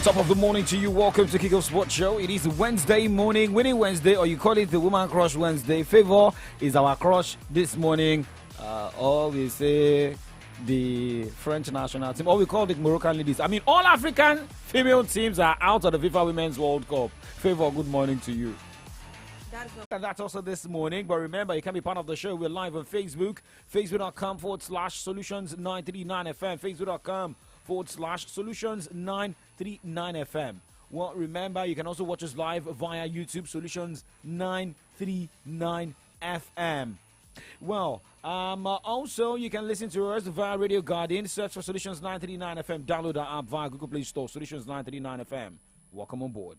Top of the morning to you. Welcome to Kickoff Sports Show. It is Wednesday morning, Winning Wednesday, or you call it the Woman Crush Wednesday. Favor is our crush this morning. Or we say the French national team, or we call it Moroccan ladies. I mean, all African female teams are out of the FIFA Women's World Cup. Favor, good morning to you. And that's also this morning. But remember, you can be part of the show. We're live on Facebook, facebook.com/solutions939FM, facebook.com/solutions939FM. Well, remember, you can also watch us live via YouTube, Solutions 939 FM. Well, also you can listen to us via Radio Garden. Search for Solutions 939 FM. Download our app via Google Play Store, Solutions 939 FM. Welcome on board.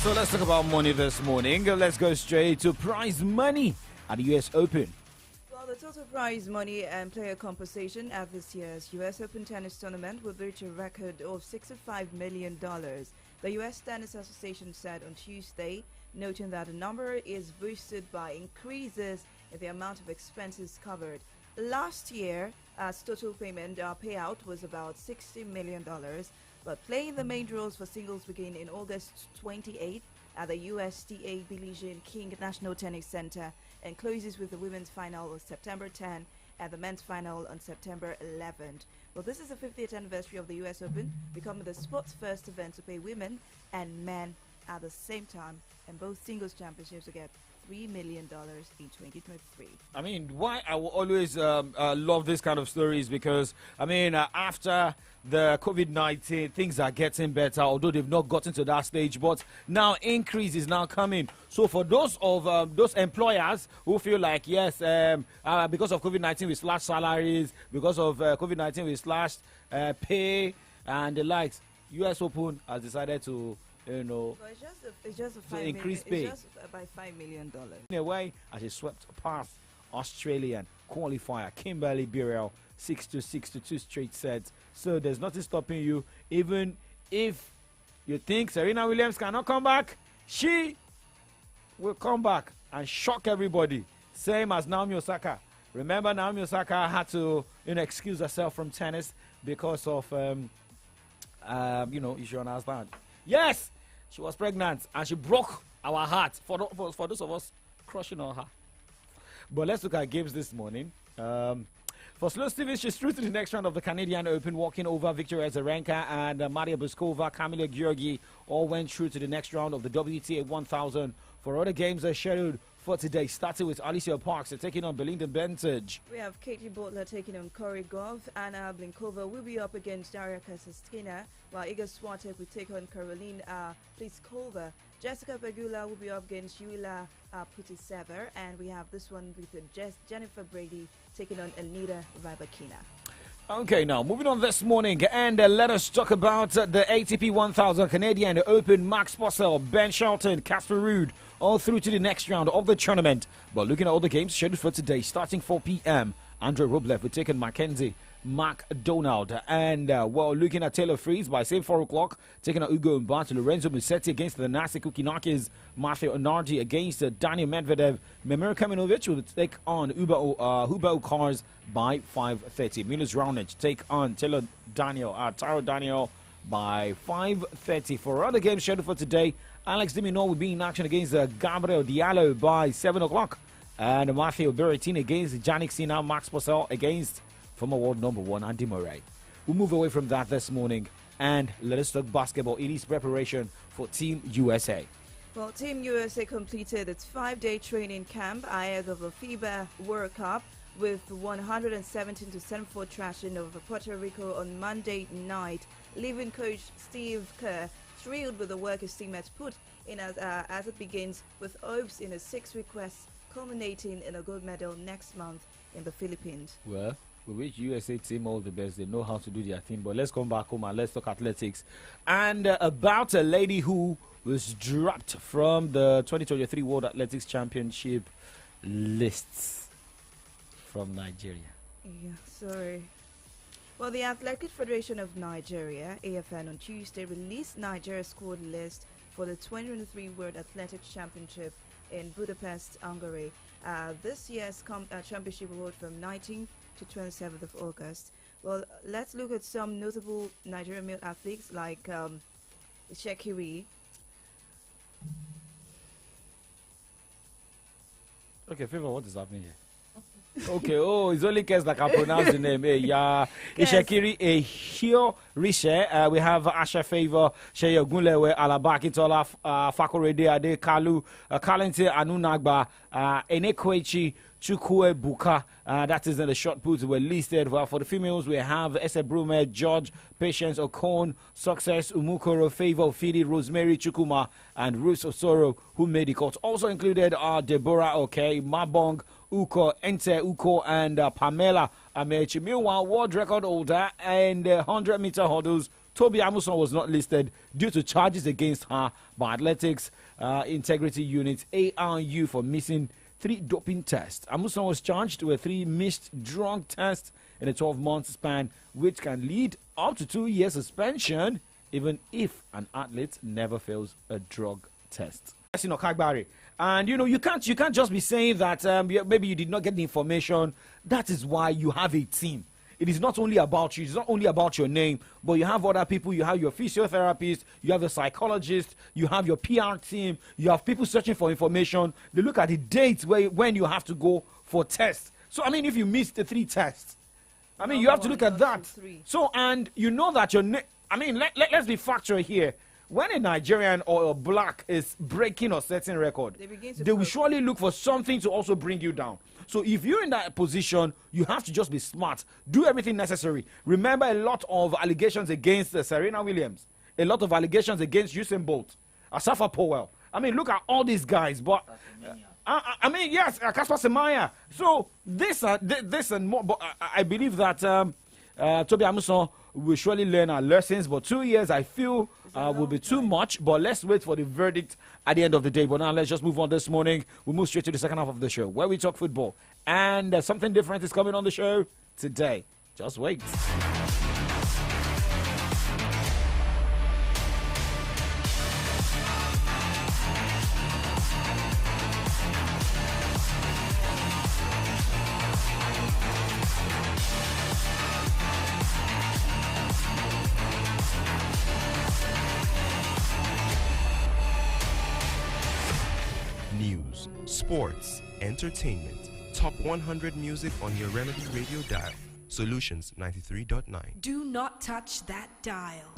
So let's talk about money this morning. Let's go straight to prize money at the US Open. Well, the total prize money and player compensation at this year's US Open tennis tournament will reach a record of $65 million. The US Tennis Association said on Tuesday, noting that the number is boosted by increases in the amount of expenses covered. Last year, as total payout was about $60 million. But playing the main draws for singles begin in August 28th at the USTA Billie Jean King National Tennis Center and closes with the women's final on September 10 and the men's final on September 11th. Well, this is the 50th anniversary of the US Open, becoming the sport's first event to pay women and men at the same time, and both singles championships will get $3 million in 2023. I mean, why I will always love this kind of stories because, I mean, after the COVID-19, things are getting better, although they've not gotten to that stage. But now increase is now coming. So for those of those employers who feel like, yes, because of COVID-19, we slashed salaries, because of COVID-19, we slashed pay and the likes, US Open has decided to but it's just a increase pay. It's just by $5 million. In a way, as she swept past Australian qualifier Kimberly Birrell 6-2, 6-2 straight sets. So there's nothing stopping you. Even if you think Serena Williams cannot come back, she will come back and shock everybody. Same as Naomi Osaka. Remember, Naomi Osaka had to excuse herself from tennis because of issue on her husband. Yes, she was pregnant and she broke our heart for those of us crushing on her. But let's look at games this morning. For Sloane Stephens, she's through to the next round of the Canadian Open, walking over Victoria Azarenka and Maria Buskova, Kamila Georgi all went through to the next round of the WTA 1000. For other games are scheduled for today, starting with Alicia Parks taking on Belinda Bencic. We have Katie Butler taking on Corey Goff. Anna Blinkova will be up against Daria Kasatkina, while Iga Swiatek will take on Caroline Pliskova. Jessica Pegula will be up against Yulia Putiseva, and we have this one with Jennifer Brady taking on Elnita Rybakina. Okay, now moving on this morning, and let us talk about the ATP 1000 Canadian Open. Max Purcell, Ben Shelton, Casper Ruud, all through to the next round of the tournament. But looking at all the games scheduled for today, starting 4 p.m., Andrei Rublev will take on Mackenzie McDonald. And looking at Taylor Fritz by same 4 o'clock, taking on Ugo Mbatha, Lorenzo Musetti against the Nasi Kukinakis, Matthew Onardi against Daniel Medvedev, Memir Kaminovic will take on Huber Okars by 5:30. Milos Raonic take on Taro Daniel by 5:30. For other games scheduled for today, Alex de Minaur will be in action against Gabriel Diallo by 7 o'clock. And Matteo Berrettini against Jannik Sinner, Max Purcell against former world number 1 Andy Murray. We'll move away from that this morning and let us talk basketball. It is preparation for Team USA. Well, Team USA completed its 5-day training camp ahead of the FIBA World Cup with 117-74 thrashing over Puerto Rico on Monday night, leaving coach Steve Kerr thrilled with the work his teammates put in as it begins with hopes in a 6-week quest culminating in a gold medal next month in the Philippines. Well, we wish USA team all the best. They know how to do their thing. But let's come back home and let's talk athletics. And about a lady who was dropped from the 2023 World Athletics Championship lists from Nigeria. Yeah, sorry. Well, the Athletic Federation of Nigeria, AFN, on Tuesday released Nigeria's squad list for the 2023 World Athletics Championship in Budapest, Hungary. This year's championship will hold from 19th to 27th of August. Well, let's look at some notable Nigerian male athletes like Shekiri. Okay, Favor, what is happening here? Okay, oh, it's only case that can pronounce the name. Hey, yeah, Ishekiri Ehio Rishe. We have Asha Favor, Sheye Ogunlewe, Alaba Akintola, Fakorede Ade Kalu, Kalente Anunagba, Enekwechi Chukwe Buka. That is in the shot puts were listed. Well, for the females, we have Ese Brume, George, Patience Okon, Success, Umukoro, Favor, Fidi, Rosemary Chukuma, and Ruth Osoro, who made the cut. Also included are Deborah Okay, Mabong, Uko, Ente Uko, and Pamela Amechi. Meanwhile, world record holder and 100-meter hurdles, Toby Amuson was not listed due to charges against her by Athletics Integrity Unit ARU for missing 3 doping tests. Amuson was charged with 3 missed drug tests in a 12-month span, which can lead up to 2 years suspension, even if an athlete never fails a drug test. And you can't just be saying that maybe you did not get the information. That is why you have a team. It is not only about you. It's not only about your name, but you have other people. You have your physiotherapist, you have the psychologist, you have your PR team, you have people searching for information. They look at the dates when you have to go for tests. So, I mean, if you missed the 3 tests, I mean, you have to look at that. So, and you know that let's be factual here. When a Nigerian or a black is breaking or setting record, they will surely look for something to also bring you down. So if you're in that position, you have to just be smart. Do everything necessary. Remember a lot of allegations against Serena Williams. A lot of allegations against Usain Bolt. Asafa Powell. I mean, look at all these guys. But yes, Caspar Semenya. So this and more. But I believe that Toby Amuson will surely learn our lessons. But 2 years, I feel, will be too much. But let's wait for the verdict at the end of the day. But now let's just move on this morning. We move straight to the second half of the show, where we talk football. And something different is coming on the show today. Just wait. News, sports, entertainment, top 100 music on your Remedy Radio dial. Solutions 93.9. Do not touch that dial.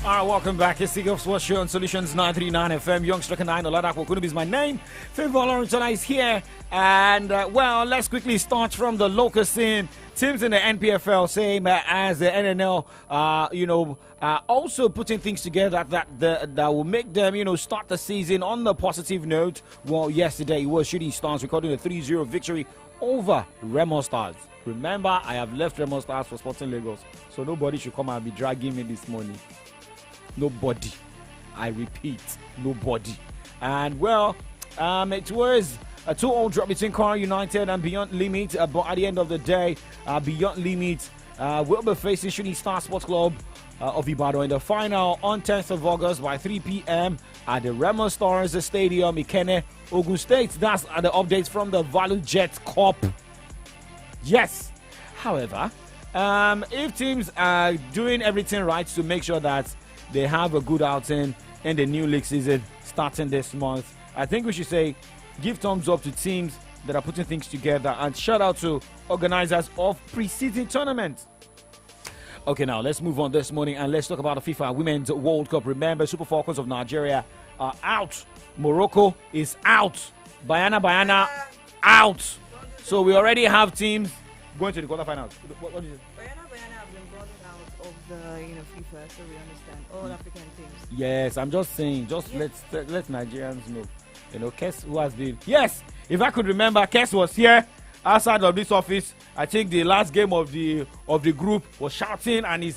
All right, welcome back. It's the Sports Show on Solutions 939 FM. Youngster 9 Oladapo Kunubi is my name. Favor Lawrence is here. And, let's quickly start from the local scene. Teams in the NPFL, same as the NNL, also putting things together that will make them, start the season on the positive note. Well, yesterday it was Shooting Stars recording a 3-0 victory over Remo Stars. Remember, I have left Remo Stars for Sporting Lagos, so nobody should come and be dragging me this morning. Nobody. I repeat, nobody. And, it was a 2-0 drop between Kwara United and Beyond Limit. But at the end of the day, Beyond Limit will be facing Shooting Star Sports Club of Ibadan in the final on 10th of August by 3 p.m. at the Remo Stars Stadium, Ikene, Ogun State. That's the updates from the Value Jet Cup. Yes. However, if teams are doing everything right to make sure that they have a good outing in the new league season starting this month, I think we should say give thumbs up to teams that are putting things together, and shout out to organizers of pre-season tournaments. Okay, now let's move on this morning and let's talk about the FIFA Women's World Cup. Remember, Super Falcons of Nigeria are out. Morocco is out. Bayana out. So we already have teams going to the quarterfinals. What is it? Bayana have been brought out of the FIFA, so we understand all African teams. Yes, I'm just saying. Just let Nigerians know. Kes who has been. Yes, if I could remember, Kes was here outside of this office. I think the last game of the group was shouting and his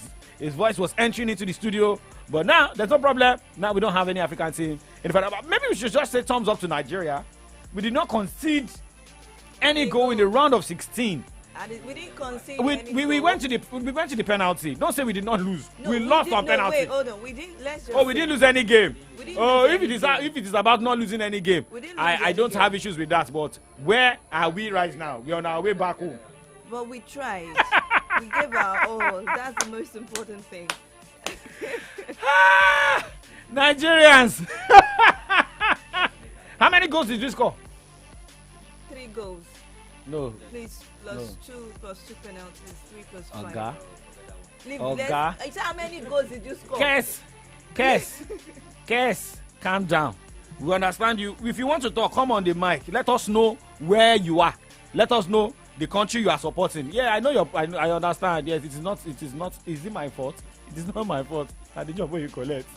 voice was entering into the studio. But now there's no problem. Now we don't have any African team. In fact, maybe we should just say thumbs up to Nigeria. We did not concede any goal in the round of 16. And we didn't concede. We went to the penalty. Don't say we did not lose. No, we lost on penalty. Wait, hold on. We didn't. We didn't lose any game. If it is about not losing any game, I don't have issues with that. But where are we right now? We're on our way back home. But we tried. We gave our all. That's the most important thing. Nigerians. How many goals did you score? 3 goals. No. Please, plus 2 penalties, 3 plus 5. Oga. I said, how many goals did you score? Kes, calm down. We understand you. If you want to talk, come on the mic. Let us know where you are. Let us know the country you are supporting. Yeah, I know I understand. Yes, it is not. Is it my fault? It is not my fault. I did job where you collect.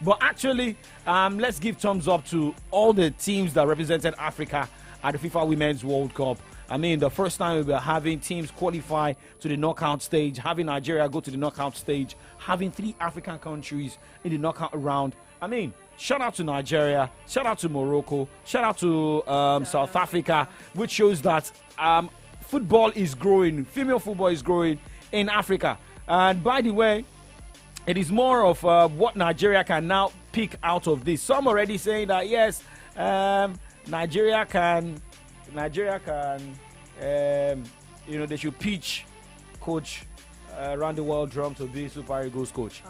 But actually, let's give thumbs up to all the teams that represented Africa at the FIFA Women's World Cup. I mean, the first time we were having teams qualify to the knockout stage, having Nigeria go to the knockout stage, having 3 African countries in the knockout round. I mean, shout out to Nigeria, shout out to Morocco, shout out to South Africa, which shows that football is growing, female football is growing in Africa. And by the way, it is more of what Nigeria can now pick out of this. Some already saying that yes, Nigeria can, they should pitch coach around the world drum to be Super Eagles coach.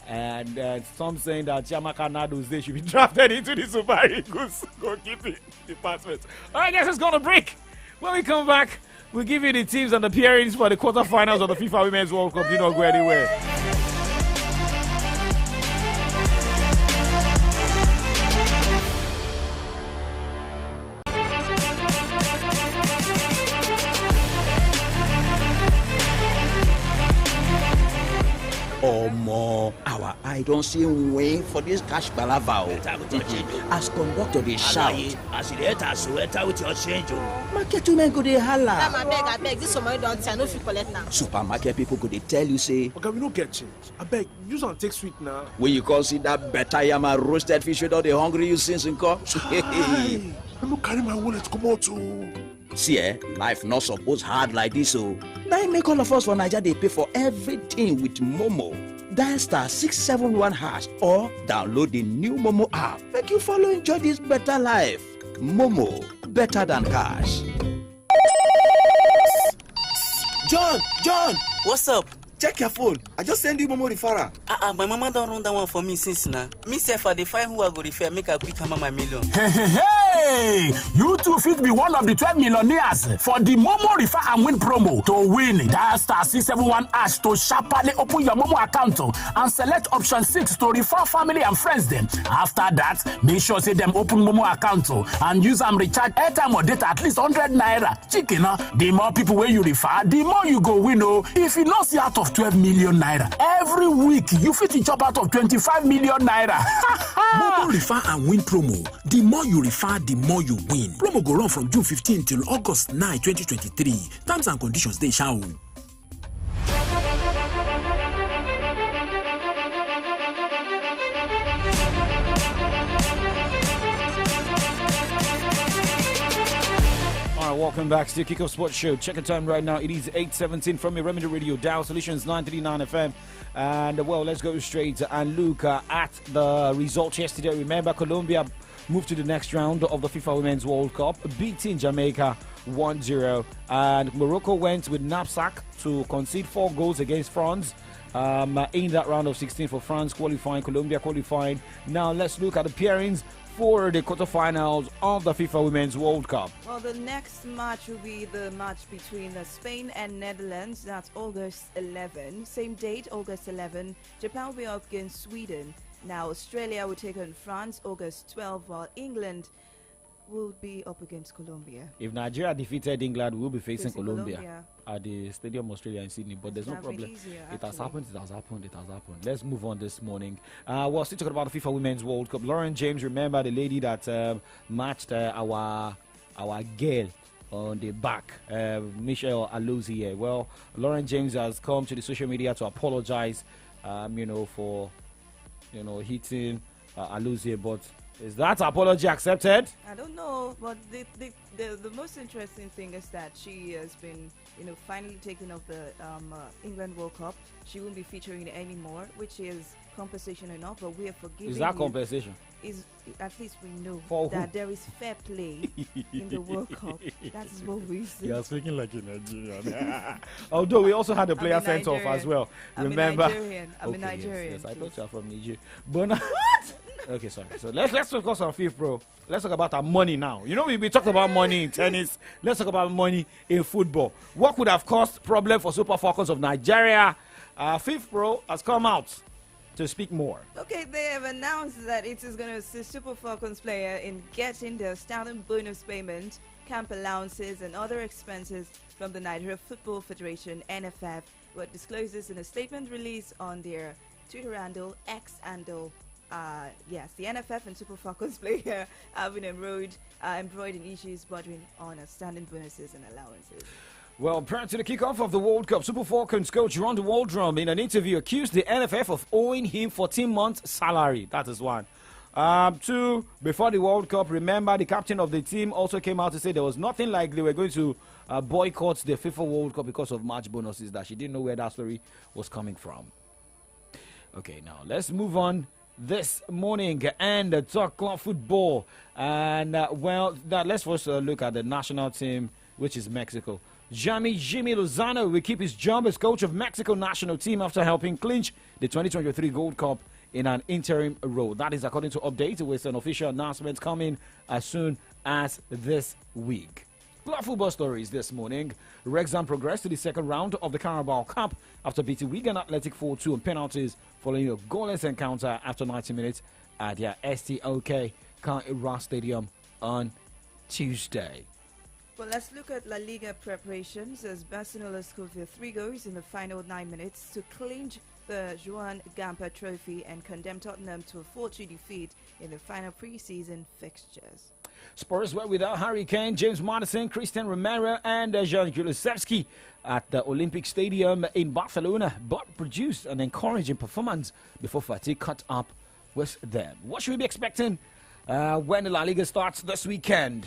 And some saying that Chiamaka Nado's they should be drafted into the Super Eagles goalkeeping department. All right, guys, it's going to break. When we come back, we'll give you the teams and the pairings for the quarterfinals of the FIFA Women's World Cup. You don't go anywhere. Omo, our eye don't see way for this cash palava. As conductor they shout. As you enter, so enter with your change. Market women go dey holla. I beg, this one don't say no fit collect now. Supermarket people go dey tell you say. Okay, we no get change. I beg, use and take sweet now. When you consider better yama roasted fish without the hungry you since in co. I no carry my wallet come out too. See, life not supposed hard like this, so now make all of us for Nigeria they pay for everything with Momo. Dial *671# or download the new Momo app. Make you follow enjoy this better life. Momo, better than cash. John, what's up? Check your phone. I just send you Momo referral. My mama don't run that one for me since now. Me say for the find who I go refer, make a quick hammer my million. Hey! You too fit be one of the 12 millionaires for the Momo Refer and Win promo. To win, dial *671# to sharply open your Momo account and select option 6 to refer family and friends them. After that, make sure say them open Momo account and use them recharge airtime or data at least 100 naira. Chicken, the more people where you refer, the more you go win. If you not see out of 12 million naira every week, you fit chop out of 25 million naira. Momo Refer and Win promo. The more you refer, the more you win. Promo go run from June 15 till August 9, 2023. Terms and conditions they shall. Welcome back to the Kickoff Sports Show. Check the time right now. It is 8:17 from your Remedy Radio Dial Solutions 939 FM. And well, let's go straight and look at the results yesterday. Remember, Colombia moved to the next round of the FIFA Women's World Cup, beating Jamaica 1-0. And Morocco went with knapsack to concede 4 goals against France. In that round of 16 for France qualifying, Colombia qualifying. Now let's look at the pairings for the quarterfinals of the FIFA Women's World Cup. Well, the next match will be the match between Spain and Netherlands. That's August 11. Same date, August 11. Japan will be up against Sweden. Now, Australia will take on France August 12, while England will be up against Colombia. If Nigeria defeated England, we'll be facing Colombia at the Stadium Australia in Sydney. But there's no problem. It has happened. Let's move on this morning. We're still talking about the FIFA Women's World Cup. Lauren James, remember the lady that matched our girl on the back, Michelle Aluzie. Well, Lauren James has come to the social media to apologize, for hitting Aluzie. But is that apology accepted? I don't know, but the most interesting thing is that she has been, finally taken off the England World Cup. She won't be featuring anymore, which is compensation enough, but we are forgiving. Is that compensation? Is at least we know for that who? There is fair play in the World Cup. That is what we say. You're speaking like a Nigerian. Although we also had a player sent off as well. Remember? I'm a Nigerian. Yes, I thought you were from Nigeria. But okay, sorry. So let's focus on FIFA, bro. Let's talk about our money now. We talked about money in tennis. Let's talk about money in football. What could have caused problem for Super Falcons of Nigeria? FIFA Pro has come out to speak more. Okay, they have announced that it is going to assist Super Falcons player in getting their standard bonus payment, camp allowances, and other expenses from the Nigeria Football Federation (NFF). What discloses in a statement released on their Twitter handle, X handle. Yes, the NFF and Super Falcons player have been embroiled in issues bordering on outstanding bonuses and allowances. Well, prior to the kickoff of the World Cup, Super Falcons coach Ron Waldrum in an interview accused the NFF of owing him 14 months' salary. That is one. Two, before the World Cup, remember the captain of the team also came out to say there was nothing like they were going to boycott the FIFA World Cup because of match bonuses, that she didn't know where that story was coming from. Okay, now let's move on this morning and talk club football. And, let's first look at the national team, which is Mexico. Jimmy Lozano will keep his job as coach of Mexico national team after helping clinch the 2023 Gold Cup in an interim role. That is according to update, with an official announcement coming as soon as this week. Club football stories this morning. Wrexham progressed to the second round of the Carabao Cup after beating Wigan Athletic 4-2 on penalties following a goalless encounter after 90 minutes at their STOK Car Stadium on Tuesday. Well, let's look at La Liga preparations as Barcelona scored their 3 goals in the final 9 minutes to clinch the Joan Gamper Trophy and condemn Tottenham to a 4-2 defeat in the final pre-season fixtures. Spurs were without Harry Kane, James Maddison, Christian Romero and Jan Kulusevski at the Olympic Stadium in Barcelona, but produced an encouraging performance before fatigue caught up with them. What should we be expecting when the La Liga starts this weekend?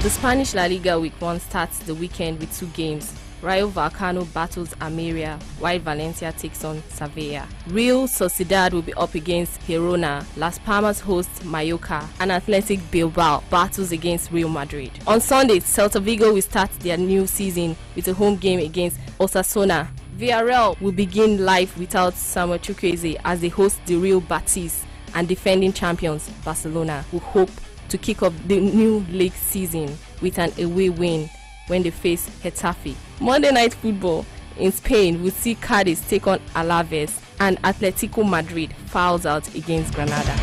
The Spanish La Liga Week 1 starts the weekend with 2 games. Rayo Vallecano battles Almeria, while Valencia takes on Sevilla. Real Sociedad will be up against Girona. Las Palmas hosts Mallorca, and Athletic Bilbao battles against Real Madrid. On Sunday, Celta Vigo will start their new season with a home game against Osasuna. Villarreal will begin life without Samuel Chukwueze as they host the Real Betis, and defending champions Barcelona will hope to kick off the new league season with an away win when they face Getafe. Monday Night Football in Spain will see Cadiz take on Alaves, and Atletico Madrid fouls out against Granada.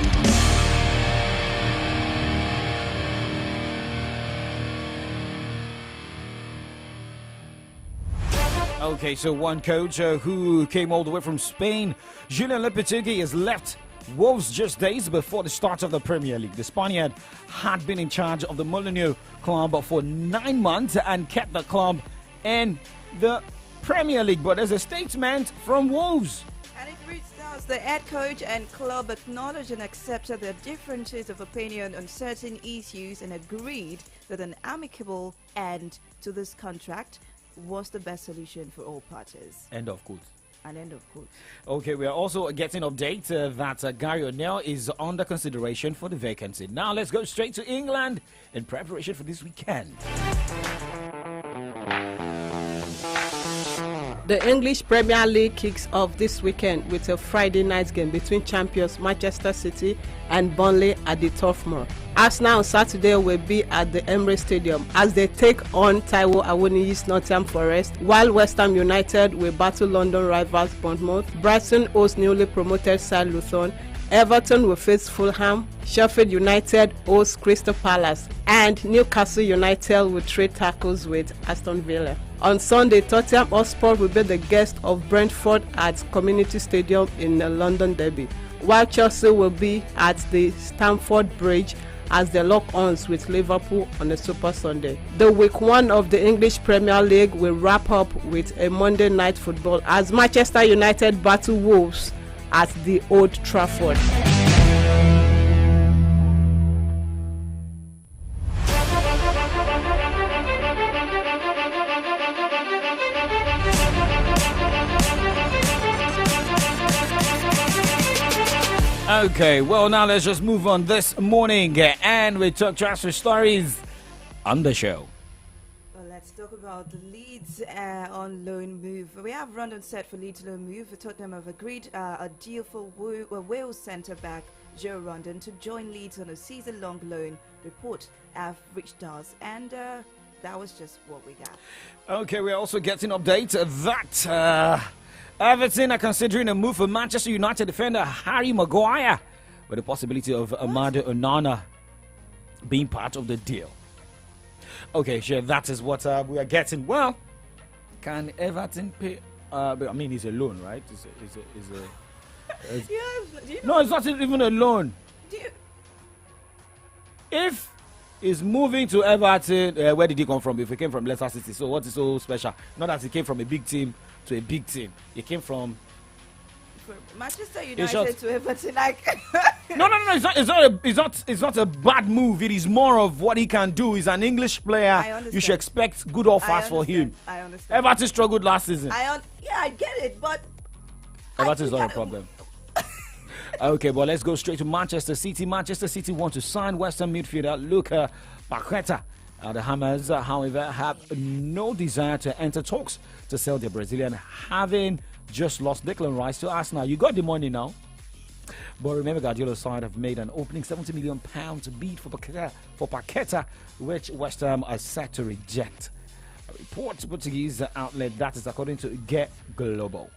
Okay, so one coach who came all the way from Spain, Julian Lopetegui, has left Wolves just days before the start of the Premier League. The Spaniard had been in charge of the Molineux club for 9 months and kept the club in the Premier League. But there's a statement from Wolves. And it reads out, the head coach and club acknowledged and accepted their differences of opinion on certain issues and agreed that an amicable end to this contract was the best solution for all parties. End of quote. An end of quote. Okay, we are also getting update that Gary O'Neill is under consideration for the vacancy. Now let's go straight to England in preparation for this weekend. The English Premier League kicks off this weekend with a Friday night game between champions Manchester City and Burnley at the Turf Moor. Arsenal on Saturday will be at the Emirates Stadium as they take on Taiwo Awoniyi's Nottingham Forest, while West Ham United will battle London rivals Bournemouth. Brighton hosts newly promoted side Luton, Everton will face Fulham, Sheffield United hosts Crystal Palace, and Newcastle United will trade tackles with Aston Villa. On Sunday, Tottenham Hotspur will be the guest of Brentford at Community Stadium in the London Derby, while Chelsea will be at the Stamford Bridge as they lock arms with Liverpool on the Super Sunday. The week 1 of the English Premier League will wrap up with a Monday night football as Manchester United battle Wolves at the Old Trafford. Okay, well, now let's just move on this morning and we talk transfer stories on the show. Well, let's talk about the Leeds on loan move. We have Rondon set for Leeds loan move. Tottenham have agreed a deal for Wales centre-back Joe Rondon to join Leeds on a season-long loan. Report have reached us, and that was just what we got. Okay, we're also getting updates that Everton are considering a move for Manchester United defender Harry Maguire, with the possibility of Amado Onana being part of the deal. Okay, sure, that is what we are getting. Well, can Everton pay? I mean, it's a loan, right? No, it's not even a loan. If he's moving to Everton, where did he come from? If he came from Leicester City, so what is so special? Not that he came from a big team to a big team. He came from Manchester United to Everton. Like no. It's not a bad move. It is more of what he can do. He's an English player. You should expect good offers for him. I understand. Everton struggled last season. I get it, but Everton is not a problem. Okay, but let's go straight to Manchester City. Manchester City want to sign West Ham midfielder Luka Paqueta. The Hammers, however, have no desire to enter talks to sell the Brazilian, having just lost Declan Rice to Arsenal. You got the money now. But remember, Guardiola's side have made an opening £70 million bid for Paqueta, which West Ham are set to reject. A report to Portuguese outlet that is according to Get Global.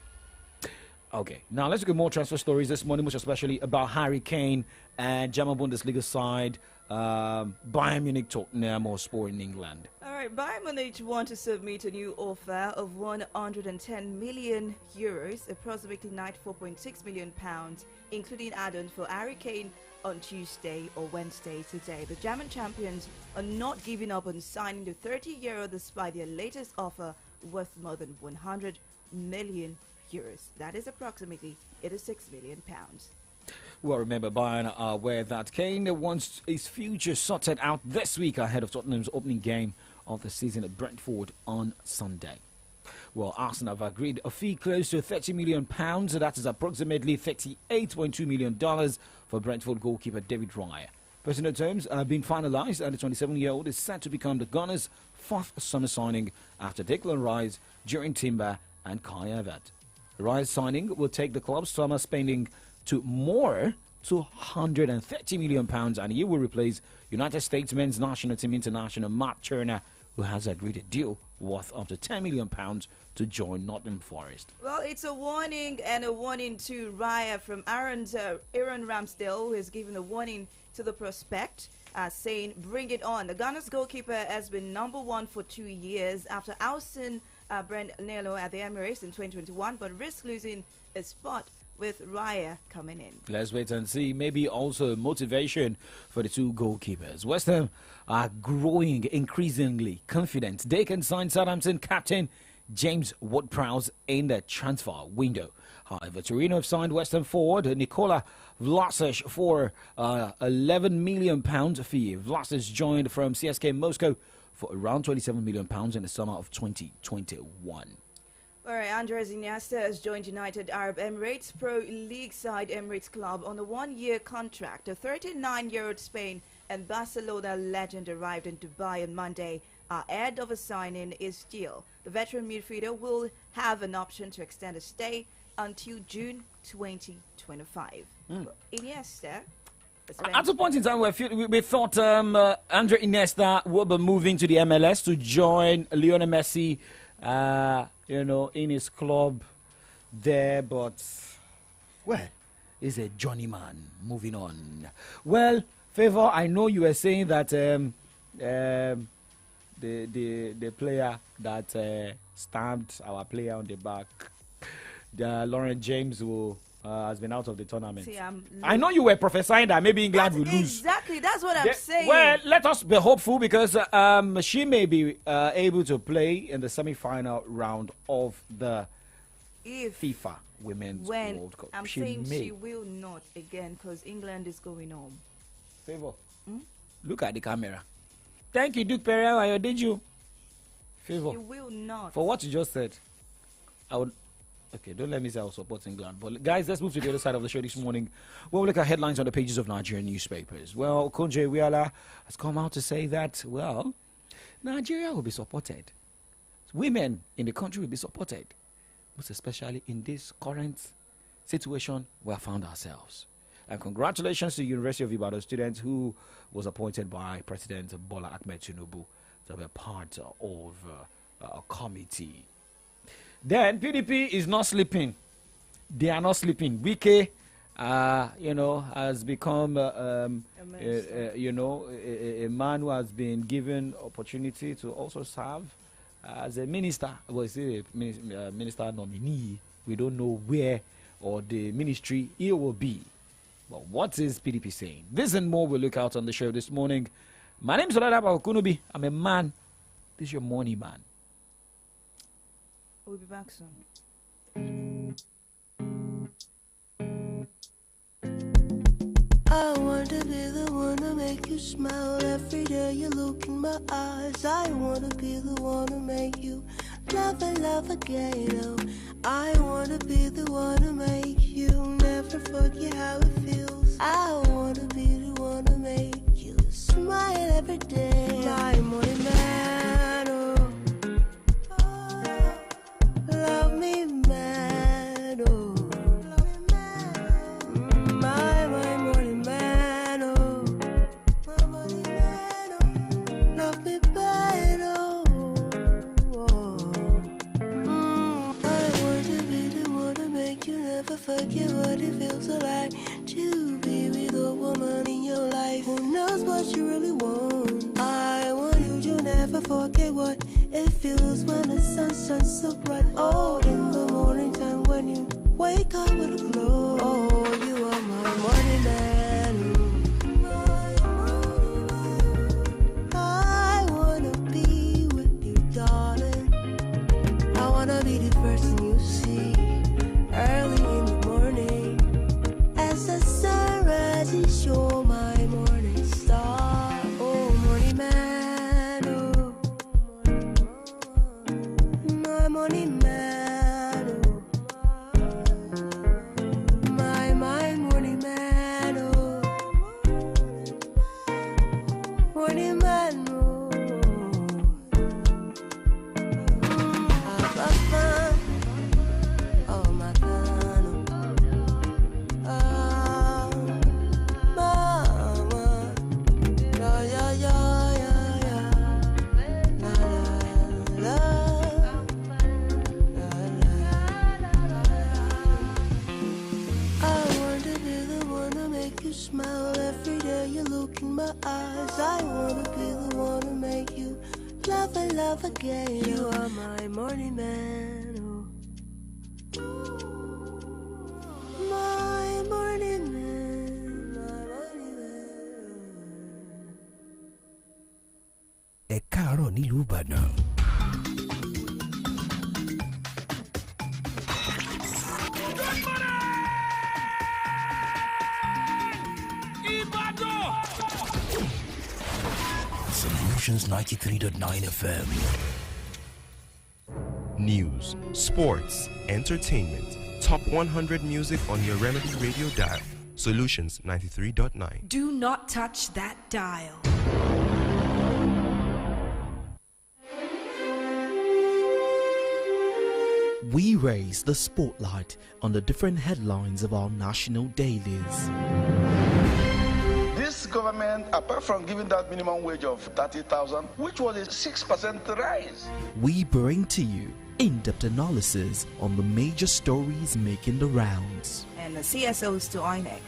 Okay, now let's look at more transfer stories this morning, most especially about Harry Kane and German Bundesliga side Bayern Munich Tottenham Hotspur in England. All right, Bayern Munich want to submit a new offer of 110 million euros, approximately 94.6 million pounds, including add-on for Harry Kane on Tuesday or Wednesday today. The German champions are not giving up on signing the 30-year-old despite their latest offer worth more than 100 million euros. That is approximately 86 million pounds. Well, remember, Bayern are aware that Kane wants his future sorted out this week ahead of Tottenham's opening game of the season at Brentford on Sunday. Well, Arsenal have agreed a fee close to £30 million, that is approximately $38.2 million for Brentford goalkeeper David Raya. Personal terms have been finalised, and the 27-year-old is set to become the Gunners' fourth summer signing after Declan Rice, Jurrien Timber and Kai Havertz. Rice's signing will take the club's summer spending to more to £130 million, and he will replace United States men's national team international Matt Turner, who has agreed a deal worth up to £10 million to join Nottingham Forest. Well, it's a warning and a warning to Raya from Aaron Ramsdale, who has given a warning to the prospect, saying, bring it on. The Gunners goalkeeper has been number one for 2 years after ousting Brent Nelo at the Emirates in 2021, but risks losing a spot with Raya coming in. Let's wait and see. Maybe also motivation for the two goalkeepers. West Ham are growing increasingly confident they can sign Southampton captain James Ward-Prowse in the transfer window. However, Torino have signed West Ham forward Nikola Vlasic for £11 million fee. Vlasic joined from CSKA Moscow for around £27 million in the summer of 2021. All right, Andres Iniesta has joined United Arab Emirates Pro League side Emirates Club on a one-year contract. The 39-year-old Spain and Barcelona legend arrived in Dubai on Monday. Ahead of a signing is deal. The veteran midfielder will have an option to extend his stay until June 2025. Iniesta. At a point in time, we thought Andre Iniesta would be moving to the MLS to join Lionel Messi, in his club there, but where? is a journeyman. Moving on. Well, Favor, I know you were saying that the player that stamped our player on the back, Lauren James, who has been out of the tournament. See, I know you were prophesying that maybe England will lose. Exactly, that's what I'm saying. Well, let us be hopeful because she may be able to play in the semi-final round of the FIFA Women's World Cup. I'm saying she will not again because England is going home. Favor, look at the camera. Thank you, Duke Pereira. Did you? Favor. She will not. For what you just said, I would. Okay, don't let me say I'll support England. But guys, let's move to the other side of the show this morning. We'll look at headlines on the pages of Nigerian newspapers. Well, Konje Iweala has come out to say that, well, Nigeria will be supported. Women in the country will be supported. Most especially in this current situation we have found ourselves. And congratulations to the University of Ibadan students who was appointed by President Bola Ahmed Tinubu to be part of a committee. Then PDP is not sleeping. They are not sleeping. Wike, has become, a man who has been given opportunity to also serve as a minister. Well, he's a minister nominee. We don't know where or the ministry he will be. But what is PDP saying? This and more we'll look out on the show this morning. My name is Oladapa Okunubi. I'm a man. This is your morning man. We'll be back soon. I want to be the one to make you smile every day you look in my eyes. I want to be the one to make you love and love again. Oh, I want to be the one to make you never forget how it feels. I want to be the one to make you smile every day. My morning man, oh. Love me mad, oh. My morning man, oh. My morning man, oh. Love me bad, oh. I want to be the one to make you never forget what it feels like to be with a woman in your life who knows what you really want. I want you to never forget what it feels when the sun shines so bright. Oh, in the morning time when you wake up with a glow. Oh, you are my morning man. I wanna be with you, darling. I wanna be the person you see early in the morning as the sun rises. You're my morning star. Oh, morning man. Oh. My morning man, oh. My morning man, oh. Morning man, oh. Have fun, oh my fun, oh. Mama, yeah, yeah, yeah, yeah, yeah. La, la, la. Smile every day you look in my eyes. I wanna be the one to make you love and love again. You are my morning man, oh. My morning man, my morning man. Ẹ káàárọ̀ nílùú Ìbàdàn. Solutions 93.9 FM. News, sports, entertainment. Top 100 music on your Remedy Radio dial. Solutions 93.9. Do not touch that dial. We raise the spotlight on the different headlines of our national dailies. This government, apart from giving that minimum wage of 30,000, which was a 6% rise. We bring to you In-depth analysis on the major stories making the rounds. And the CSOs to INEC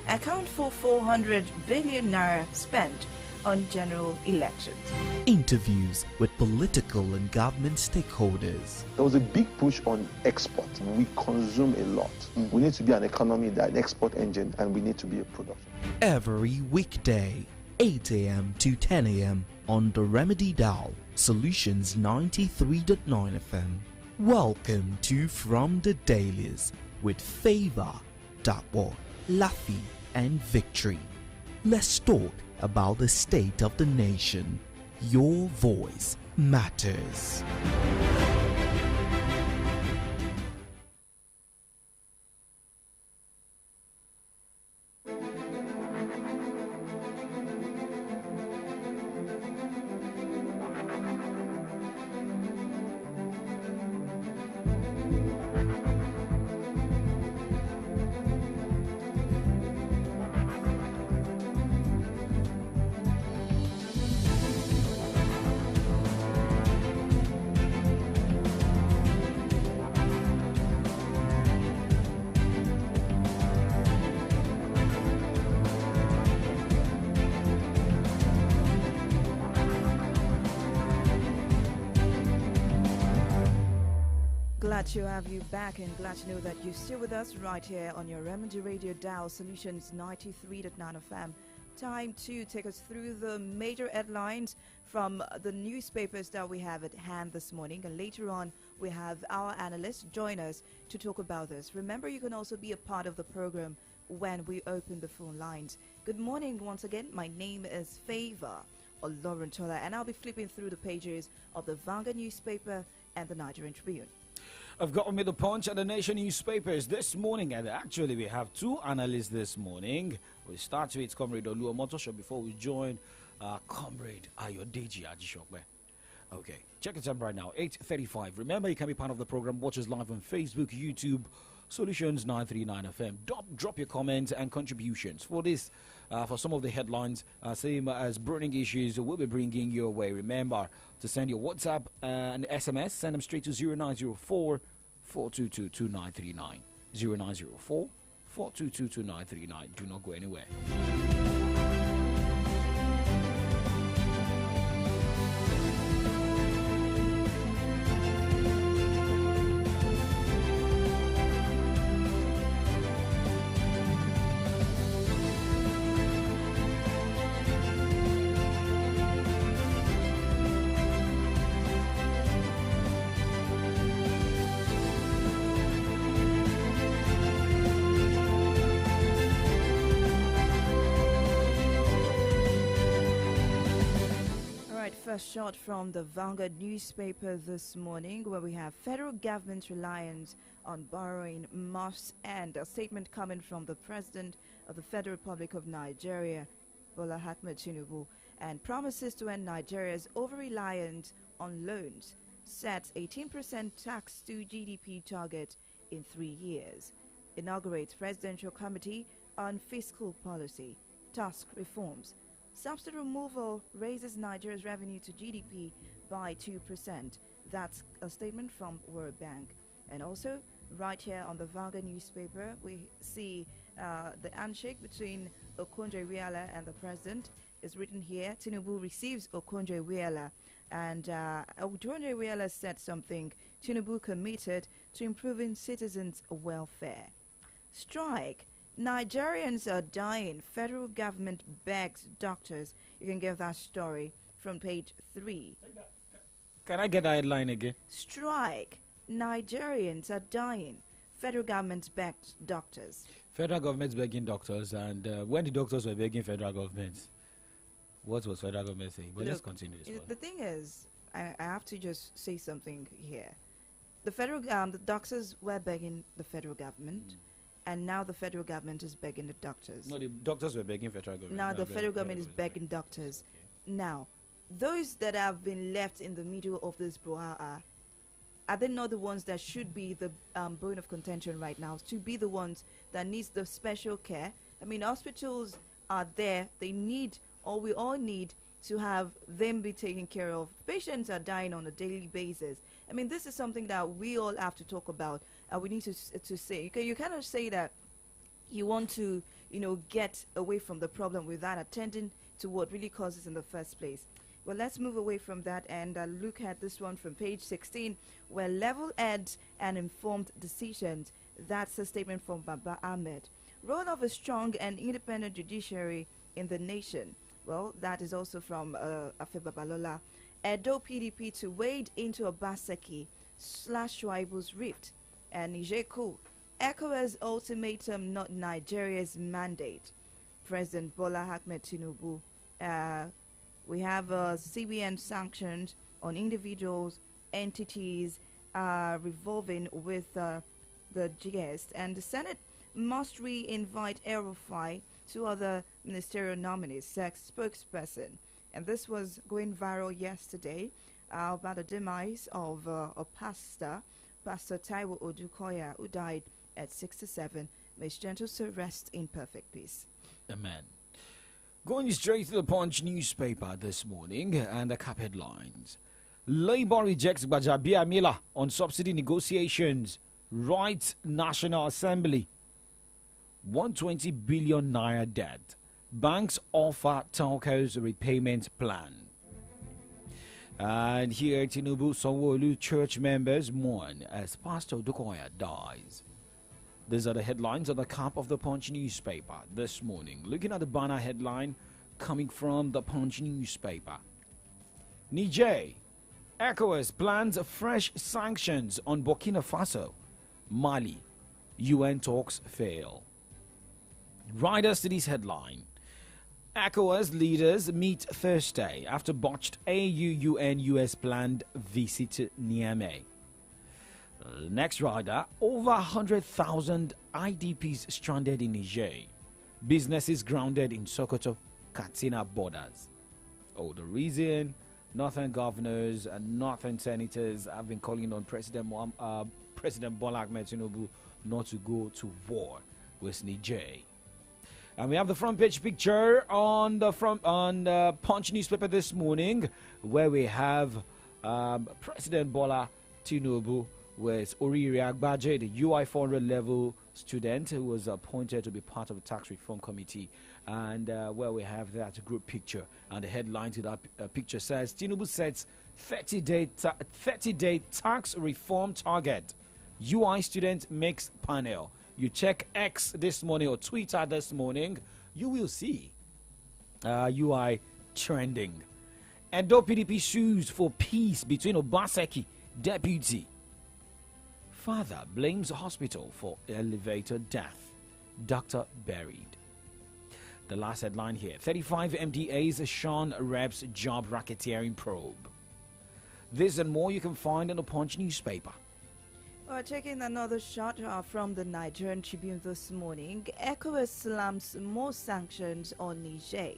account for 400 billion naira spent on general elections. Interviews with political and government stakeholders. There was a big push on export. We consume a lot. We need to be an economy that an export engine, and we need to be a production. Every weekday, 8 a.m. to 10 a.m. on the Remedy Dial, Solutions 93.9 FM. Welcome to From the Dailies with Favor, Dapo, Laffy, and Victory. Let's talk about the state of the nation. Your voice matters. Glad to have you back and glad to know that you're still with us right here on your Remedy Radio Dial Solutions 93.9 FM. Time to take us through the major headlines from the newspapers that we have at hand this morning, and later on we have our analysts join us to talk about this. Remember, you can also be a part of the program when we open the phone lines. Good morning once again. My name is Favor Olorentola, and I'll be flipping through the pages of the Vanguard newspaper and the Nigerian Tribune. I've got me the Punch and the Nation newspapers this morning, and actually we have two analysts this morning. We start with Comrade Oluwa Motosho before we join Comrade Ayodeji Ajishokwe. Okay, check it out right now, 8:35. Remember, you can be part of the program. Watch us live on Facebook, YouTube, Solutions 939 FM. Drop your comments and contributions for this. For some of the headlines, same as burning issues, we'll be bringing your way. Remember to send your WhatsApp and SMS. Send them straight to 0904 422 2939. 0904 422 2939. Do not go anywhere. First shot from the Vanguard newspaper this morning, where we have federal government reliance on borrowing must end. A statement coming from the President of the Federal Republic of Nigeria, Bola Ahmed Tinubu, and promises to end Nigeria's over-reliance on loans, sets 18% tax to GDP target in 3 years, inaugurates Presidential Committee on Fiscal Policy, task reforms. Subsidy removal raises Nigeria's revenue to GDP by 2%. That's a statement from World Bank. And also, right here on the Vanguard newspaper, we see the handshake between Okonjo-Iweala and the president is written here. Tinubu receives Okonjo-Iweala, and Okonjo-Iweala said something. Tinubu committed to improving citizens' welfare. Strike. Nigerians are dying. Federal government begs doctors. You can get that story from page 3. Can I get that headline again? Strike. Nigerians are dying. Federal government begs doctors. Federal government's begging doctors, and when the doctors were begging federal government, what was federal government saying? But let's continue this one. The thing is, I have to just say something here. The doctors were begging the federal government. And now the federal government is begging the doctors. No, the doctors were begging federal government. Now the federal government is begging doctors. Okay. Now, those that have been left in the middle of this brouhaha, are they not the ones that should be the bone of contention right now? To be the ones that needs the special care? I mean, hospitals are there. They need, or we all need, to have them be taken care of. Patients are dying on a daily basis. I mean, this is something that we all have to talk about. We need to say, you cannot say that you want to, get away from the problem without attending to what really causes in the first place. Well, let's move away from that and look at this one from page 16, where level-headed and informed decisions. That's a statement from Baba Ahmed. Role of a strong and independent judiciary in the nation. Well, that is also from Afe Babalola. Edo PDP to wade into Obaseki / Shuaibu's rift. And Niger coup. ECOWAS ultimatum, not Nigeria's mandate. President Bola Ahmed Tinubu. We have CBN sanctions on individuals, entities revolving with the GS. And the Senate must re-invite El-Rufai to other ministerial nominees, spokesperson. And this was going viral yesterday about the demise of a pastor, Pastor Taiwo Odukoya, who died at 67. May his gentle soul rest in perfect peace. Amen. Going straight to the Punch newspaper this morning and the cap headlines. Labour rejects Bajabia Mila on subsidy negotiations. Right National Assembly. 120 billion naira debt. Banks offer telcos repayment plan. And here, Tinubu Sanwo-Olu church members mourn as Pastor Odukoya dies. These are the headlines on the cap of the Punch newspaper this morning. Looking at the banner headline coming from the Punch newspaper. Niger. ECOWAS plans fresh sanctions on Burkina Faso. Mali. UN talks fail. Riders to this headline. ECOWAS leaders meet Thursday after botched AU-UN-US planned visit to Niamey. Next rider, over 100,000 IDPs stranded in Niger. Businesses grounded in Sokoto, Katsina borders. Oh, the reason? Northern governors and northern senators have been calling on President Bola Ahmed Tinubu not to go to war with Niger. And we have the front page picture on the Punch newspaper this morning, where we have President Bola Tinubu with Oriri Agbaje, the UI 400 level student who was appointed to be part of the tax reform committee, and where we have that group picture. And the headline to that picture says, Tinubu sets 30-day tax reform target. UI student makes panel. You check X this morning or Twitter this morning, you will see UI trending. Edo PDP sues for peace between Obaseki deputy. Father blames hospital for elevator death. Doctor buried. The last headline here. 35 MDAs Sean Reps job racketeering probe. This and more you can find in the Punch newspaper. Checking another shot from the Nigerian Tribune this morning. ECOWAS slams more sanctions on Niger.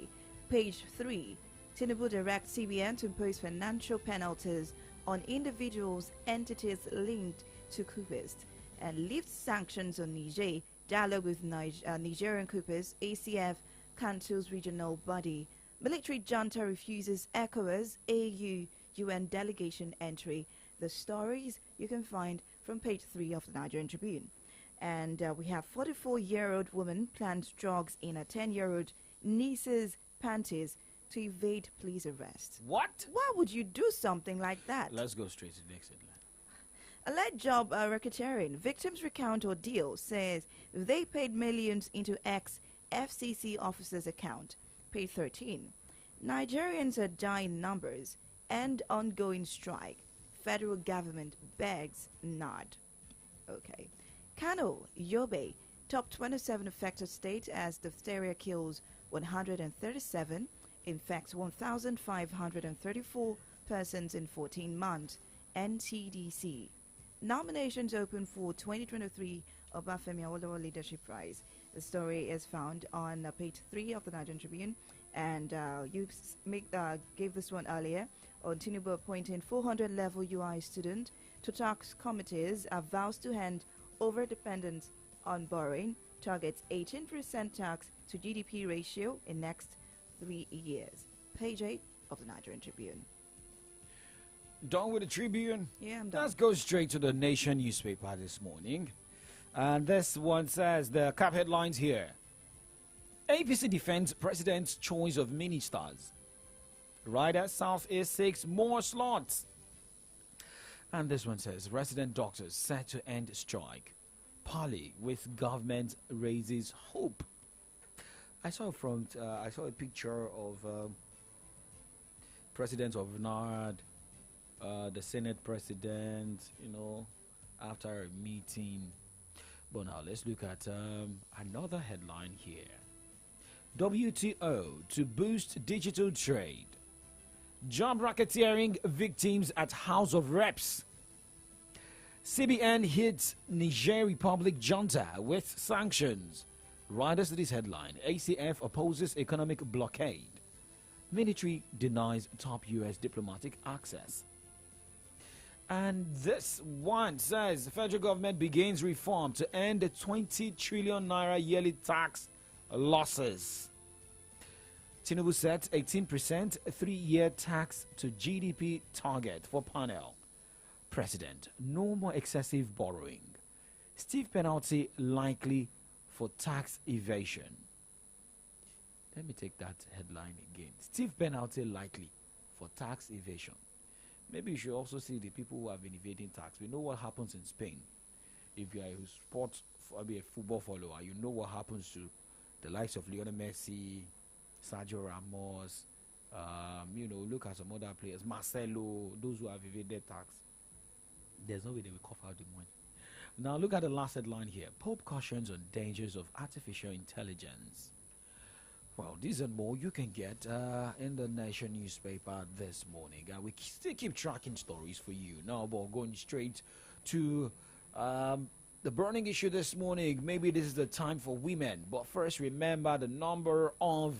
Page 3. Tinubu directs CBN to impose financial penalties on individuals, entities linked to coupists, and lifts sanctions on Niger. Dialogue with Nigerian coupists. ACF cancels regional body. Military junta refuses ECOWAS AU-UN delegation entry. The stories you can find from page 3 of the Nigerian Tribune. And we have 44-year-old woman plants drugs in a 10-year-old niece's panties to evade police arrest. What? Why would you do something like that? Let's go straight to the next headline. Alleged job racketeering. Victims recount ordeal, says they paid millions into ex-FCC officer's account. Page 13. Nigerians are dying numbers and ongoing strike. Federal government begs nod. Okay. Kano, Yobe, top 27 affected state as diphtheria kills 137, infects 1,534 persons in 14 months. NTDC. Nominations open for 2023 Obafemi Awolowo Leadership Prize. The story is found on page 3 of the Nigerian Tribune, and you gave this one earlier. On Tinubu appointing 400 level UI student to tax committees, vows to hand over dependence on borrowing, targets 18% tax to GDP ratio in next 3 years. Page 8 of the Nigerian Tribune. Done with the Tribune? Yeah, I'm done. Let's go straight to the Nation newspaper this morning. And this one says the cap headlines here. APC defends president's choice of ministers. Rider South is 6 more slots. And this one says resident doctors set to end strike. Parley with government raises hope. I saw a picture of President of NARD, the Senate President, after a meeting. But now let's look at another headline here. WTO to boost digital trade. Job racketeering victims at House of Reps. CBN hits Niger Republic junta with sanctions. Riders to this headline. ACF opposes economic blockade. Military denies top U.S. diplomatic access. And this one says the federal government begins reform to end the 20 trillion naira yearly tax losses. Tinubu sets 18% 3-year tax to GDP target for panel. President, no more excessive borrowing. Stiff penalty likely for tax evasion. Let me take that headline again. Stiff penalty likely for tax evasion. Maybe you should also see the people who have been evading tax. We know what happens in Spain. If you are a football follower, you know what happens to the likes of Lionel Messi, Sergio Ramos, look at some other players, Marcelo, those who have evaded tax. There's no way they will cough out the money. Now look at the last headline here. Pope cautions on dangers of artificial intelligence. Well, these and more you can get in the Nation newspaper this morning. We still keep tracking stories for you. Now, but going straight to the burning issue this morning. Maybe this is the time for women. But first, remember the number of,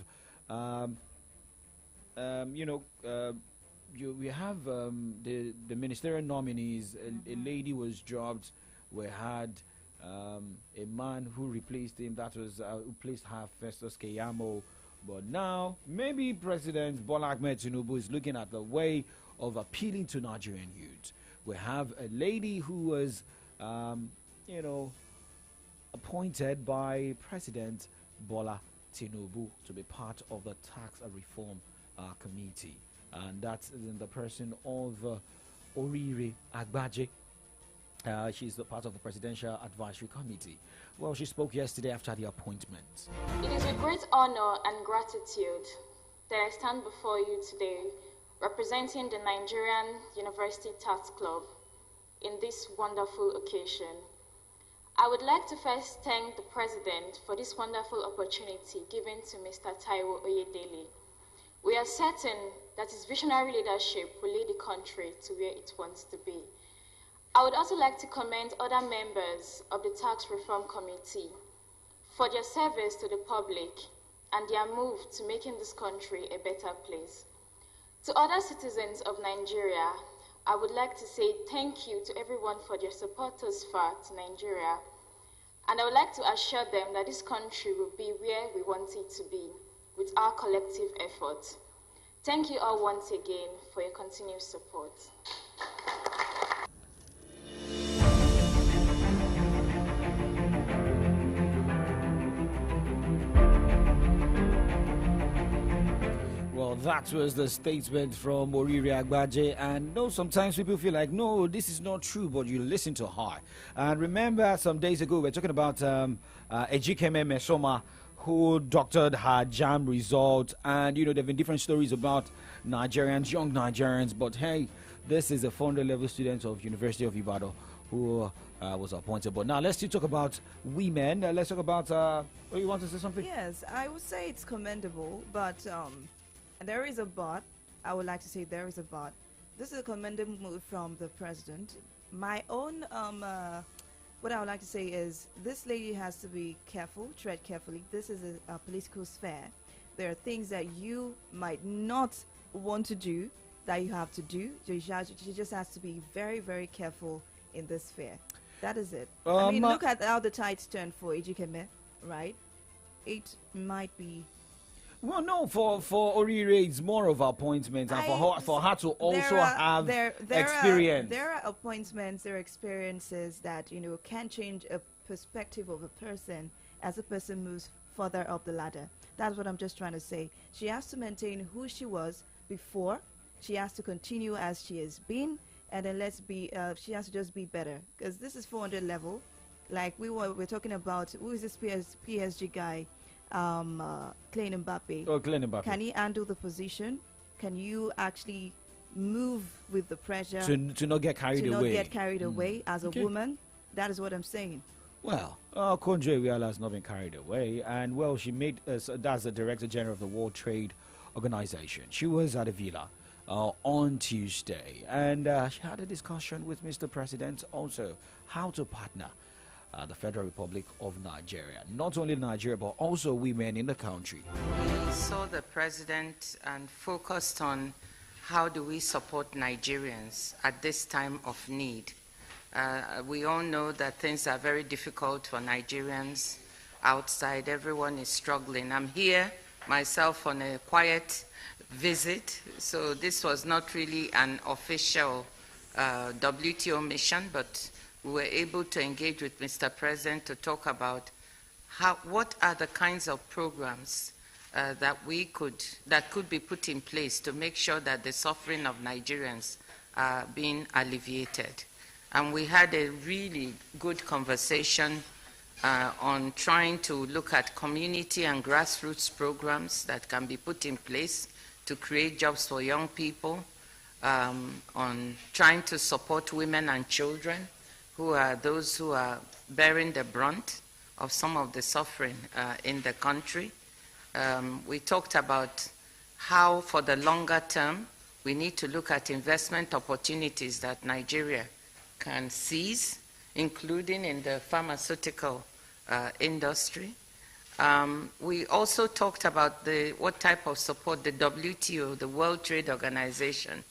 we have the ministerial nominees. A lady was dropped. We had a man who replaced him. That was who replaced her, Festus Keyamo. But now, maybe President Bola Ahmed Tinubu is looking at the way of appealing to Nigerian youth. We have a lady who was, appointed by President Bola Tinubu to be part of the tax reform committee. And that's in the person of Orire Agbaje. She's the part of the Presidential Advisory Committee. Well, she spoke yesterday after the appointment. It is with great honor and gratitude that I stand before you today representing the Nigerian University Tax Club in this wonderful occasion. I would like to first thank the President for this wonderful opportunity given to Mr. Taiwo Oyedele. We are certain that his visionary leadership will lead the country to where it wants to be. I would also like to commend other members of the Tax Reform Committee for their service to the public and their move to making this country a better place. To other citizens of Nigeria, I would like to say thank you to everyone for their support thus far to Nigeria, and I would like to assure them that this country will be where we want it to be with our collective effort. Thank you all once again for your continued support. Well, that was the statement from Orire Agbaje. And no, sometimes people feel like, no, this is not true, but you listen to her. And remember, some days ago, we were talking about Ejikeme Mesoma, who doctored her JAMB result. And, there have been different stories about Nigerians, young Nigerians. But, hey, this is a 400-level student of University of Ibadan who was appointed. But now let's still talk about women. Let's talk about, you want to say something? Yes, I would say it's commendable, but there is a but. I would like to say there is a but. This is a commendable move from the president. My own, what I would like to say is this lady has to be careful, tread carefully. This is a political sphere. There are things that you might not want to do that you have to do. She just has to be very, very careful in this sphere. That is it. I mean, look at how the tides turned for Ejikeme, right? It might be. Well, no, for Orire, it's more of appointment, and for her to also have experience. There are appointments, there are experiences that can change a perspective of a person as a person moves further up the ladder. That's what I'm just trying to say. She has to maintain who she was before. She has to continue as she has been, and then she has to just be better, because this is 400 level. Like we're talking about, who is this PSG guy? Kylian Mbappe. Oh, Kylian Mbappe. Can he handle the position? Can you actually move with the pressure to not get carried away? To not get carried away as a woman. That is what I'm saying. Well, Konjo Iweala has not been carried away, and well, she made that's the Director General of the World Trade Organization. She was at a villa on Tuesday, and she had a discussion with Mr. President also how to partner the Federal Republic of Nigeria, not only Nigeria but also women in the country. We saw the president and focused on how do we support Nigerians at this time of need. We all know that things are very difficult for Nigerians outside. Everyone is struggling. I'm here myself on a quiet visit, so this was not really an official WTO mission, but we were able to engage with Mr. President to talk about what are the kinds of programs that could be put in place to make sure that the suffering of Nigerians are being alleviated. And we had a really good conversation on trying to look at community and grassroots programs that can be put in place to create jobs for young people, on trying to support women and children, who are those who are bearing the brunt of some of the suffering in the country. We talked about how, for the longer term, we need to look at investment opportunities that Nigeria can seize, including in the pharmaceutical industry. We also talked about what type of support the WTO, the World Trade Organization,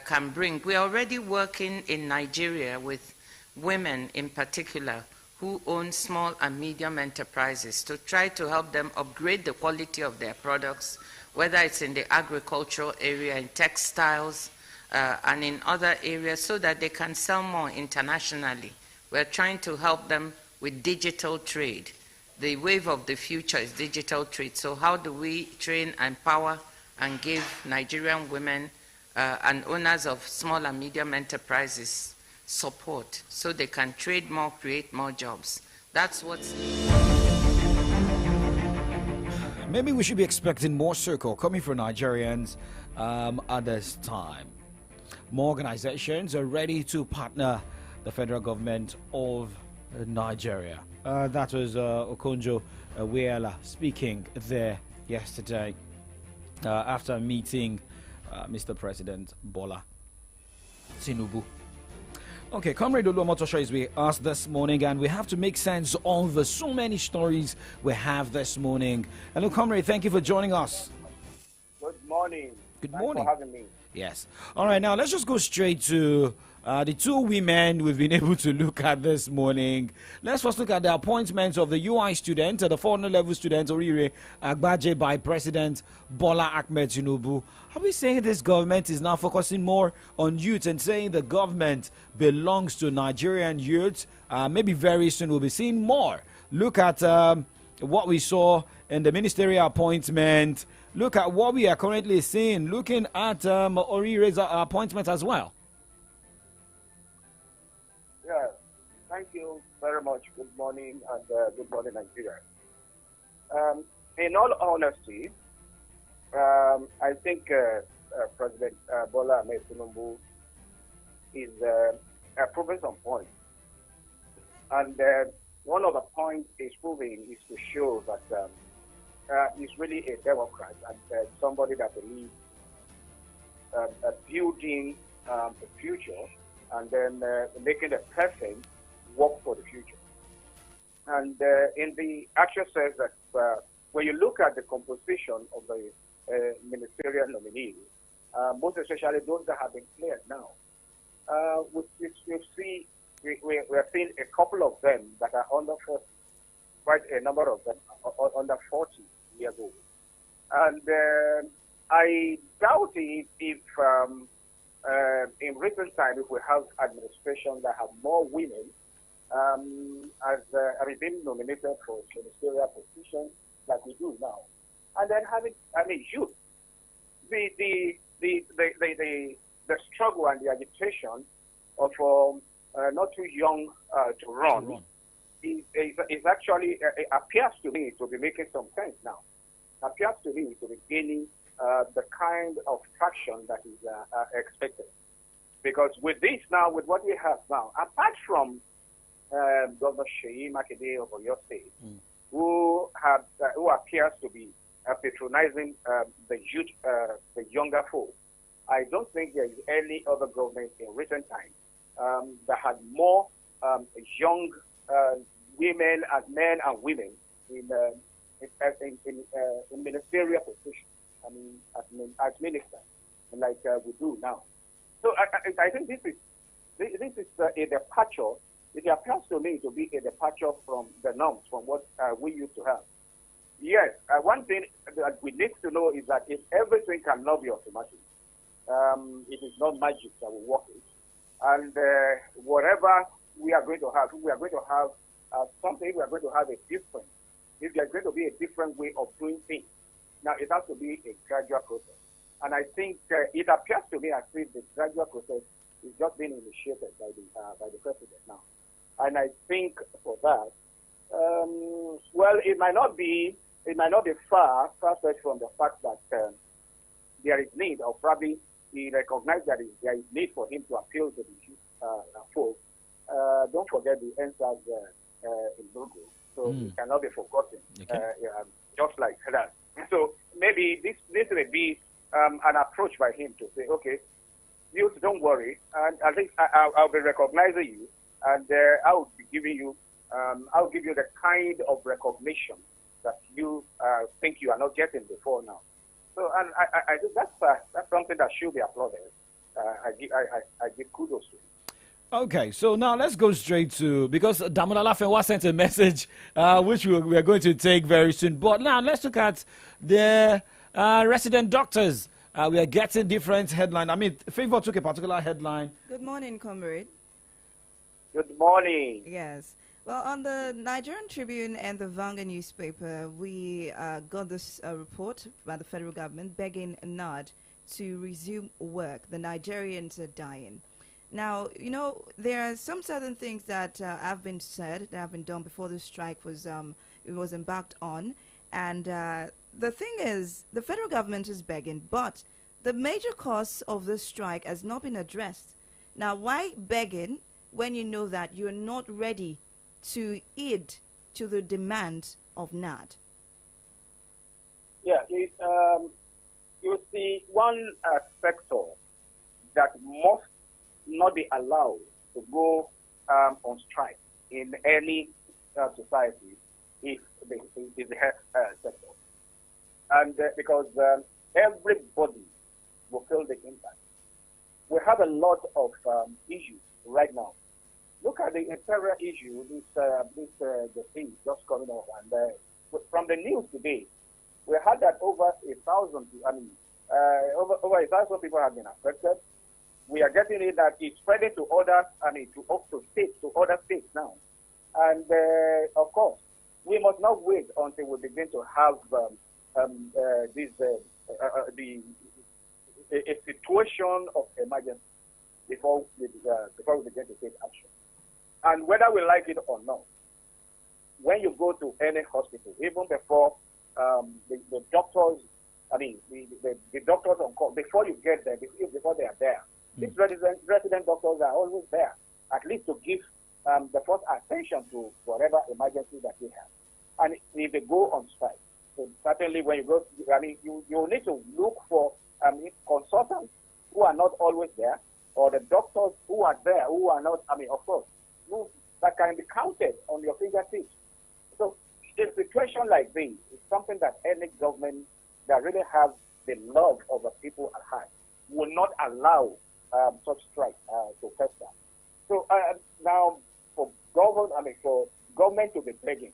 can bring. We're already working in Nigeria with women in particular who own small and medium enterprises to try to help them upgrade the quality of their products, whether it's in the agricultural area, in textiles, and in other areas, so that they can sell more internationally. We're trying to help them with digital trade. The wave of the future is digital trade. So how do we train, empower, and give Nigerian women and owners of small and medium enterprises support so they can trade more, create more jobs? That's what's needed. Maybe we should be expecting more circle coming from Nigerians at this time. More organizations are ready to partner the federal government of Nigeria. That was Okonjo Iweala speaking there yesterday after meeting Mr. President Bola Tinubu. Okay, Comrade Oluomotosho is with us this morning, and we have to make sense of the so many stories we have this morning. Hello, Comrade, thank you for joining us. Good morning. Good morning. Thanks for having me. Yes. All right, now let's just go straight to the two women we've been able to look at this morning. Let's first look at the appointments of the UI student, the 400 level student, Orire Agbaje, by President Bola Ahmed Tinubu. Are we saying this government is now focusing more on youth and saying the government belongs to Nigerian youth? Maybe very soon we'll be seeing more. Look at what we saw in the ministerial appointment. Look at what we are currently seeing, looking at Orire's appointment as well. Yeah, thank you very much. Good morning, and good morning, Nigeria. In all honesty, I think President Bola Ahmed Tinubu is proving some points. And one of the points he's proving is to show that he's really a Democrat and somebody that believes building the future and then making the present work for the future. And in the actual sense that when you look at the composition of the ministerial nominees, most especially those that have been cleared now, we are seeing a couple of them that are under 40, quite a number of them are under 40 years old. And I doubt if in recent times, if we have administrations that have more women being nominated for ministerial positions like we do now, and then having youth, the struggle and the agitation of not too young to run is actually appears to me to be making some sense now. Appears to me to be gaining the kind of traction that is expected. Because with this now, with what we have now, apart from Governor Sheyi Makinde of Oyo State, who appears to be patronizing the youth, the younger folk, I don't think there is any other government in recent times that had more young women and men and women in ministerial positions. As ministers, like we do now. So I think this is a departure. It appears to me to be a departure from the norms, from what we used to have. Yes, one thing that we need to know is that if everything cannot be automatic, it is not magic that will work it. And whatever we are going to have, we are going to have something, we are going to have a different, if there is going to be a different way of doing things. Now, it has to be a gradual process. And I think it appears to me as if the gradual process is just being initiated by the president now. And I think for that, well, it might not be far-fetched from the fact that there is need, or probably he recognized that there is need for him to appeal to the folks. Don't forget the answers in Burgo. So it cannot be forgotten, just like that. So maybe this may be an approach by him to say, okay, you don't worry, and at least I'll be recognizing you, and I'll be giving you, I'll give you the kind of recognition that you think you are not getting before now. So, and I think that's something that should be applauded. I give kudos to him. Okay, so now let's go straight to, because Damola Lafenwa sent a message which we are going to take very soon. But now let's look at the resident doctors. We are getting different headlines. I mean, Favor took a particular headline. Good morning, comrade. Good morning. Yes. Well, on the Nigerian Tribune and the Vanguard newspaper, we got this report by the federal government begging NAD to resume work. The Nigerians are dying. Now, you know, there are some certain things that have been said, that have been done before the strike was embarked on. And the thing is, the federal government is begging, but the major cause of this strike has not been addressed. Now, why begging when you know that you're not ready to heed to the demands of NAD? Yeah, you see, one sector that must not be allowed to go on strike in any society is the health sector. And because everybody will feel the impact. We have a lot of issues right now. Look at the imperial issue, the thing just coming up. And from the news today, we heard that over 1,000 people have been affected. We are getting it that it's spreading to other, to other states now. And of course, we must not wait until we begin to have a situation of emergency before we begin to take action. And whether we like it or not, when you go to any hospital, even before the doctors, the doctors on call, before you get there, before they are there, these resident doctors are always there, at least to give the first attention to whatever emergency that they have. And if they go on strike, so certainly when you go, you need to look for consultants who are not always there, or the doctors who are there, who are not, of course, that can be counted on your fingertips. So a situation like this is something that any government that really has the love of the people at heart will not allow such strike to fester. So now for government to be begging,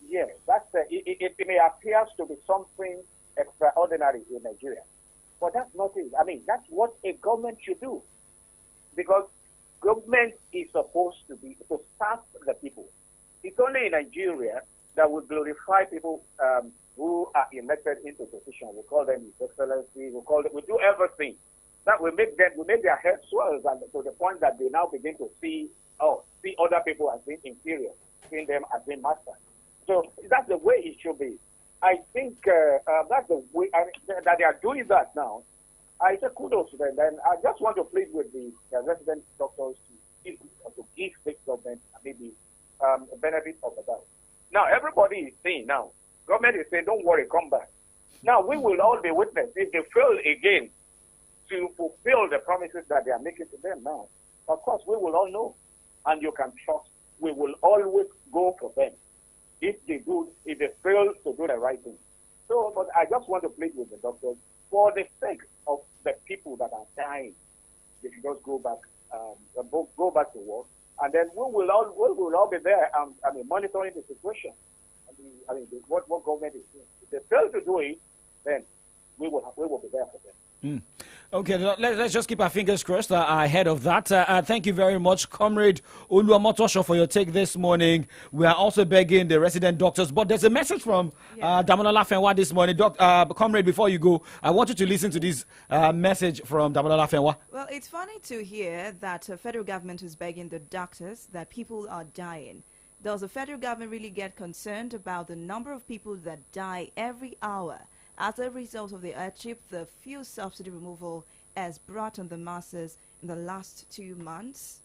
yeah, that's it may appear to be something extraordinary in Nigeria. But that's not it. I mean, that's what a government should do. Because government is supposed to serve the people. It's only in Nigeria that we glorify people who are elected into position. We call them His Excellency. We do everything. That we make their heads swell, and to the point that they now begin to see other people as being inferior, seeing them as being masters. So that's the way it should be. I think that's the way that they are doing that now. I say kudos to them. And I just want to plead with the resident doctors to give state government maybe a benefit of the doubt. Now, everybody is saying now, government is saying, don't worry, come back. Now, we will all be witness. If they fail again to fulfill the promises that they are making to them now, of course, we will all know. And you can trust, we will always go for them. If they fail to do the right thing. So, but I just want to plead with the doctors, for the sake of the people that are dying, they should just go back to work, and then we will all be there, monitoring the situation. What government is doing. If they fail to do it, then we will be there for them. Okay, let's just keep our fingers crossed ahead of that. Thank you very much, Comrade Oluwamotosho, for your take this morning. We are also begging the resident doctors, but there's a message from Damilola Fenwa this morning. Comrade, before you go, I want you to listen to this message from Damilola Fenwa. Well, it's funny to hear that the federal government is begging the doctors that people are dying. Does the federal government really get concerned about the number of people that die every hour as a result of the hardship the fuel subsidy removal has brought on the masses in the last 2 months?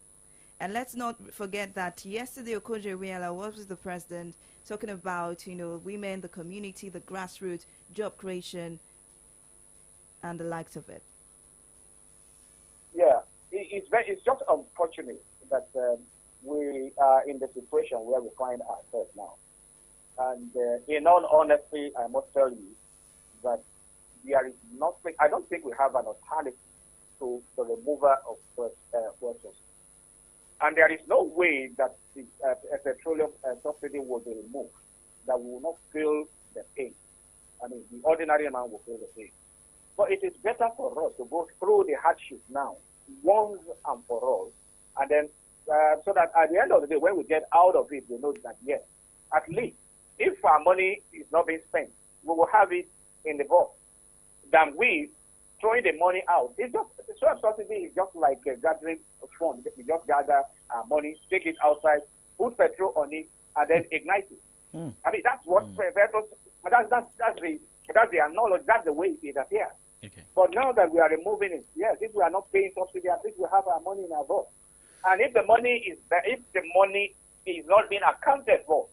And let's not forget that yesterday Okonjo-Iweala was with the president talking about, women, the community, the grassroots, job creation, and the likes of it. Yeah, it's just unfortunate that we are in the situation where we find ourselves now. And in all honesty, I must tell you that there is nothing. I don't think we have an alternative to the removal of fuel subsidy. And there is no way that the petroleum subsidy will be removed that will not feel the pain. I mean, the ordinary man will feel the pain. But it is better for us to go through the hardship now, once and for all, and then so that at the end of the day, when we get out of it, we know that, yes, at least if our money is not being spent, we will have it in the box than we throwing the money out. It's just the subsidy is just like a gathering fund. We just gather our money, take it outside, put petrol on it, and then ignite it. I mean, that's what that's the analogy. That's the way it appears. Okay. But now that we are removing it, yes, if we are not paying subsidy, at least we have our money in our box. And if the money is not being accounted for,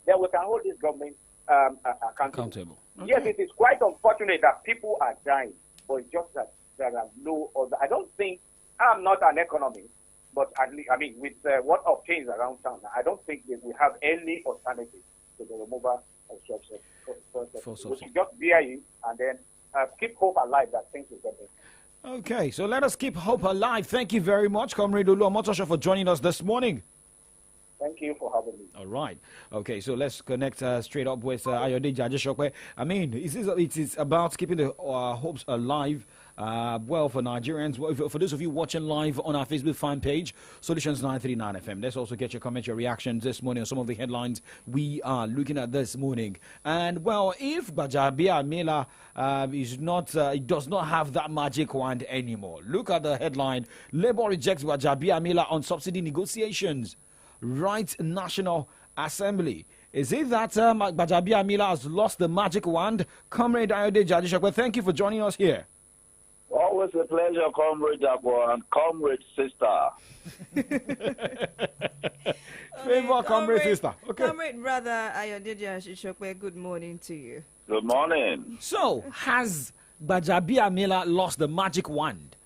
then we can hold this government accountable. Okay. Yes, it is quite unfortunate that people are dying, but it's just that there are no other. I don't think, I'm not an economist, but at least, I mean, with what obtains around town, I don't think that we have any alternative to the removal of subsidy. We should just bear it and then keep hope alive that things will get better. Okay, so let us keep hope alive. Thank you very much, Comrade Oluwamotosho, for joining us this morning. Thank you for having me. All right. Okay, so let's connect straight up with Ayode Ajeshokwe. I mean, it is about keeping the hopes alive. Well, for Nigerians, for those of you watching live on our Facebook fan page, Solutions 939 FM. Let's also get your comments, your reactions this morning on some of the headlines we are looking at this morning. And well, if Gbajabiamila it does not have that magic wand anymore. Look at the headline: Labour rejects Gbajabiamila on subsidy negotiations. Right National Assembly. Is it that Gbajabiamila has lost the magic wand? Comrade Ayode Ajeshokwe, thank you for joining us here. Always a pleasure, Comrade Jabo and Comrade Sister. Favor, Comrade Sister. Okay. Comrade Brother Ayode Ajeshokwe, good morning to you. Good morning. So, has Gbajabiamila lost the magic wand?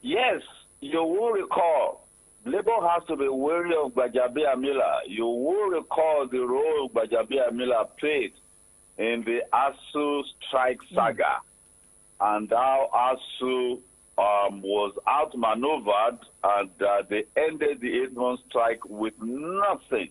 Yes, you will recall. Labour has to be wary of Gbajabiamila. You will recall the role Gbajabiamila played in the ASU strike saga, and how ASU was outmaneuvered, and they ended the 8-month strike with nothing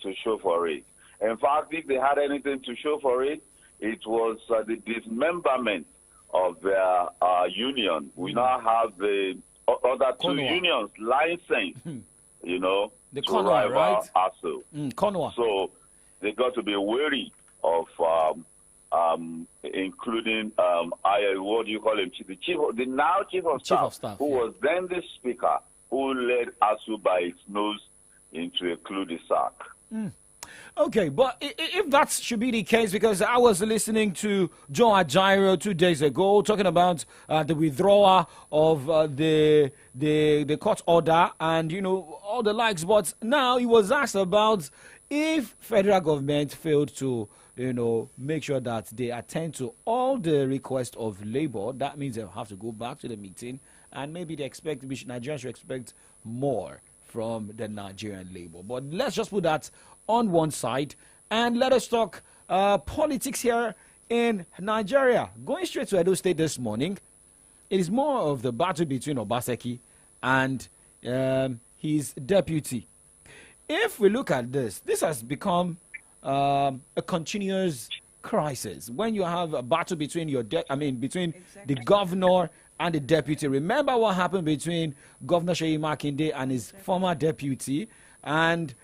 to show for it. In fact, if they had anything to show for it, it was the dismemberment of their union. We now have the other two unions licensed, you know, the to Conwa, rival right? ASU. Conwa. So they got to be wary of, including, what do you call him? The now chief of staff, who was then the speaker, who led ASU by its nose into a cul-de-sac. Okay, but if that should be the case, because I was listening to Joe Ajaero 2 days ago talking about the withdrawal of the court order and, you know, all the likes, but now he was asked about if federal government failed to, you know, make sure that they attend to all the requests of labor, that means they'll have to go back to the meeting, and maybe Nigerians should expect more from the Nigerian labor. But let's just put that on one side and let us talk politics here in Nigeria. Going straight to Edo State this morning, it is more of the battle between Obaseki and his deputy. If we look at this has become a continuous crisis. When you have a battle between the governor and the deputy. Remember what happened between Governor Seyi Makinde and his former deputy, and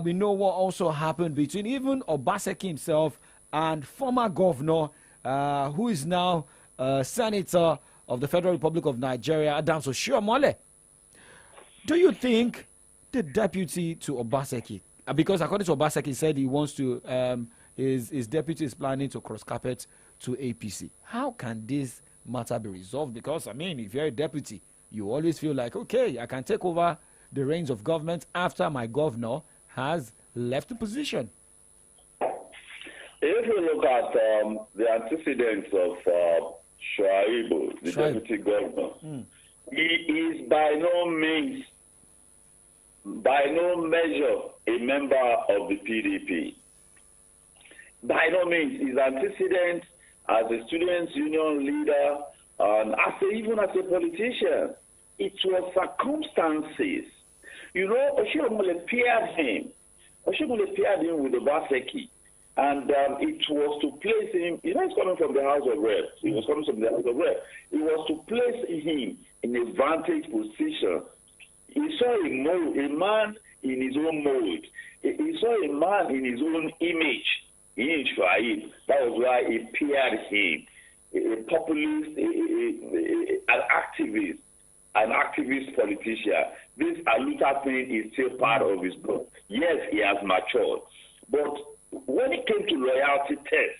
we know what also happened between even Obaseki himself and former governor, who is now senator of the Federal Republic of Nigeria, Adams Oshiomhole. Do you think the deputy to Obaseki, because according to Obaseki, he said he wants to, his deputy is planning to cross carpet to APC. How can this matter be resolved? Because, I mean, if you're a deputy, you always feel like, okay, I can take over the reins of government after my governor has left the position. If you look at the antecedents of Shuaibu, the deputy governor, he is by no measure a member of the PDP. By no means. His antecedents as a students' union leader, and even as a politician, it was circumstances. You know, Oshiomhole paired him with Obaseki, and it was to place him, you know, he's coming from the House of Reps. He was coming from the House of Reps. It was to place him in a vantage position. He saw a man in his own mold. He saw a man in his own image. In Shuaib. That was why he paired him. A populist, an activist politician. This Aluta thing is still part of his book. Yes, he has matured. But when it came to loyalty test,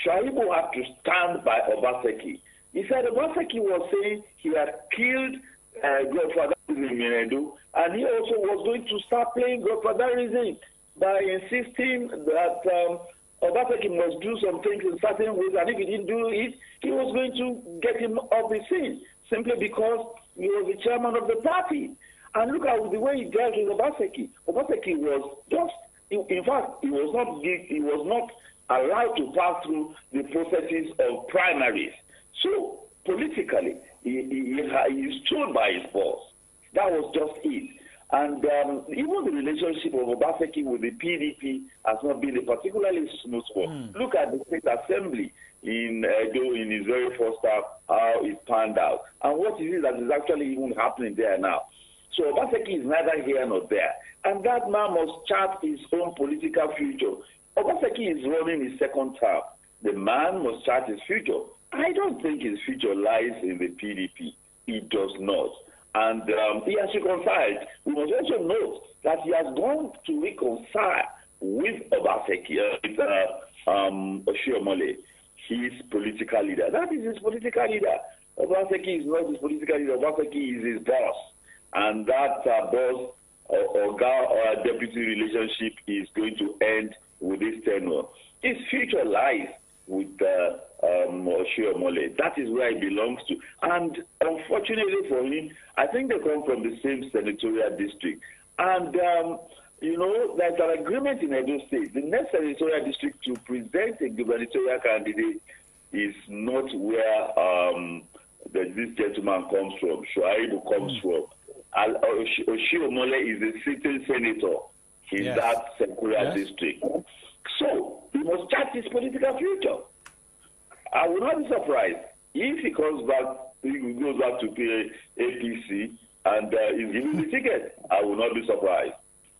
Shuaibu had to stand by Obaseki. He said Obaseki was saying he had killed Godfatherism in Minedu, and he also was going to start playing Godfatherism by insisting that Obaseki must do some things in certain ways, and if he didn't do it, he was going to get him off the scene, simply because he was the chairman of the party. And look at the way he dealt with Obaseki. Obaseki was just, in fact, he was not allowed to pass through the processes of primaries. So politically, he stood by his boss. That was just it. And even the relationship of Obaseki with the PDP has not been a particularly smooth one. Look at the state assembly in Edo in his very first term, how it panned out. And what is it that is actually even happening there now? So Obaseki is neither here nor there. And that man must chart his own political future. Obaseki is running his second term. The man must chart his future. I don't think his future lies in the PDP. It does not. And he has reconciled. We must also note that he has gone to reconcile with Obaseki, with Oshiomhole, his political leader. That is his political leader. Obaseki is not his political leader. Obaseki is his boss. And that boss or deputy relationship is going to end with this tenure. His future lies with Oshiomhole. That is where he belongs to. And unfortunately for him, I think they come from the same senatorial district. And, you know, there's an agreement in Edo State. The next senatorial district to present a gubernatorial candidate is not where this gentleman comes from, Shuaibu comes from. Oshiomhole is a sitting senator in that Secretariat district. So he must chart his political future. I will not be surprised if he comes back, he goes back to APC and is given the ticket. I will not be surprised.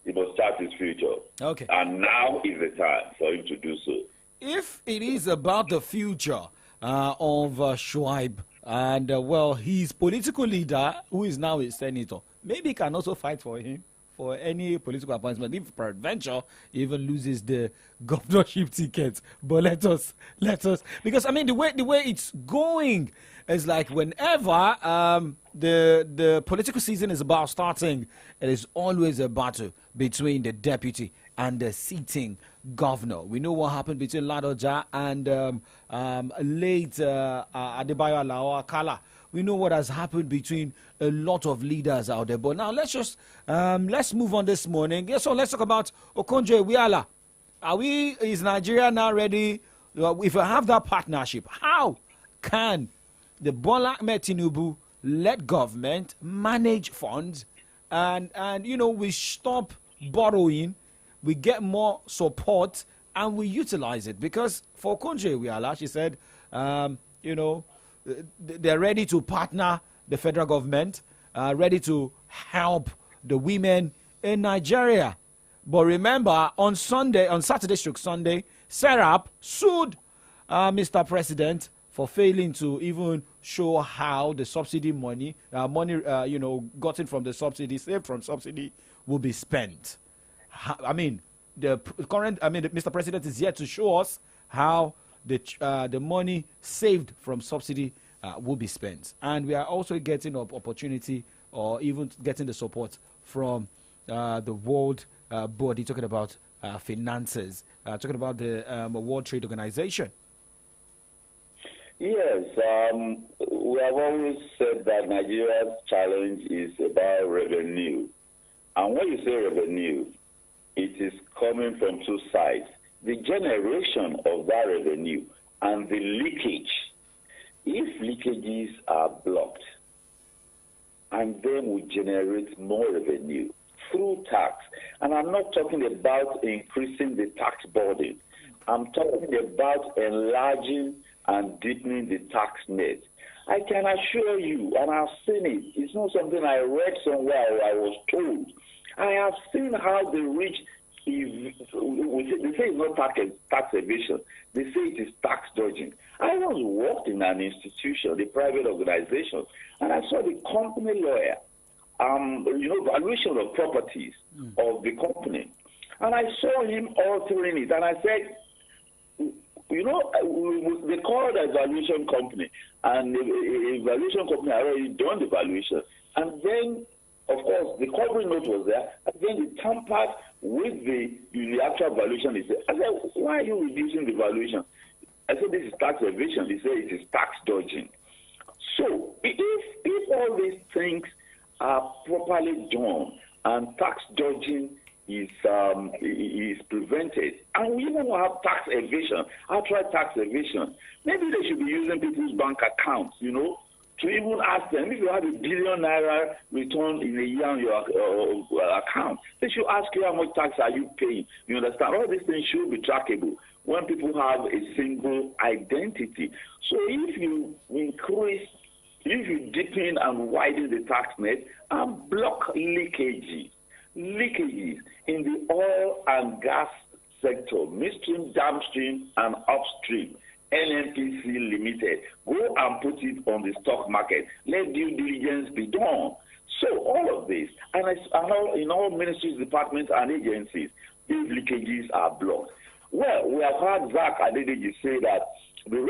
He must chart his future. Okay. And now is the time for him to do so. If it is about the future of Shuaib and, his political leader, who is now a senator, maybe he can also fight for him for any political appointment if peradventure he even loses the governorship ticket. But let us, because I mean the way it's going is like whenever the political season is about starting, it is always a battle between the deputy and the sitting governor. We know what happened between Ladoja and late Adebayo Alao Akala. We know what has happened between a lot of leaders out there. But now let's move on this morning. So let's talk about Okonjo-Iweala. Is Nigeria now ready? If we have that partnership, how can the Bola Ahmed Tinubu led government manage funds and we stop borrowing, we get more support and we utilize it? Because for Okonjo-Iweala, she said, they're ready to partner the federal government, ready to help the women in Nigeria. But remember, on Saturday, Sunday, Serap sued Mr. President for failing to even show how the subsidy money gotten from the subsidy, saved from subsidy, will be spent. Mr. President is yet to show us how the money saved from subsidy will be spent. And we are also getting an opportunity or even getting the support from the World Body, talking about finances, talking about the World Trade Organization. Yes, we have always said that Nigeria's challenge is about revenue. And when you say revenue, it is coming from two sides. The generation of that revenue and the leakage. If leakages are blocked, and then we generate more revenue through tax, and I'm not talking about increasing the tax burden. I'm talking about enlarging and deepening the tax net. I can assure you, and I've seen it, it's not something I read somewhere or I was told. I have seen how the rich, they say it's not tax evasion. They say it is tax dodging. I once worked in an institution, the private organization, and I saw the company lawyer, valuation of properties of the company. And I saw him altering it, and I said, they called a valuation company, and the valuation company had already done the valuation. And then, of course, the covering note was there, and then they tampered with the actual valuation. I said, why are you reducing the valuation? I said, this is tax evasion. They say it is tax dodging. So if all these things are properly done and tax dodging is prevented, and we even have tax evasion, outright tax evasion, maybe they should be using people's bank accounts, to even ask them, if you have ₦1 billion return in a year on your account, they should ask you how much tax are you paying. You understand? All these things should be trackable when people have a single identity. So if you deepen and widen the tax net and block leakages in the oil and gas sector, midstream, downstream, and upstream, NNPC Limited, go and put it on the stock market. Let due diligence be done. So all of this, and in all ministries, departments, and agencies, these leakages are blocked. Well, we have heard Zach Adedeji say that the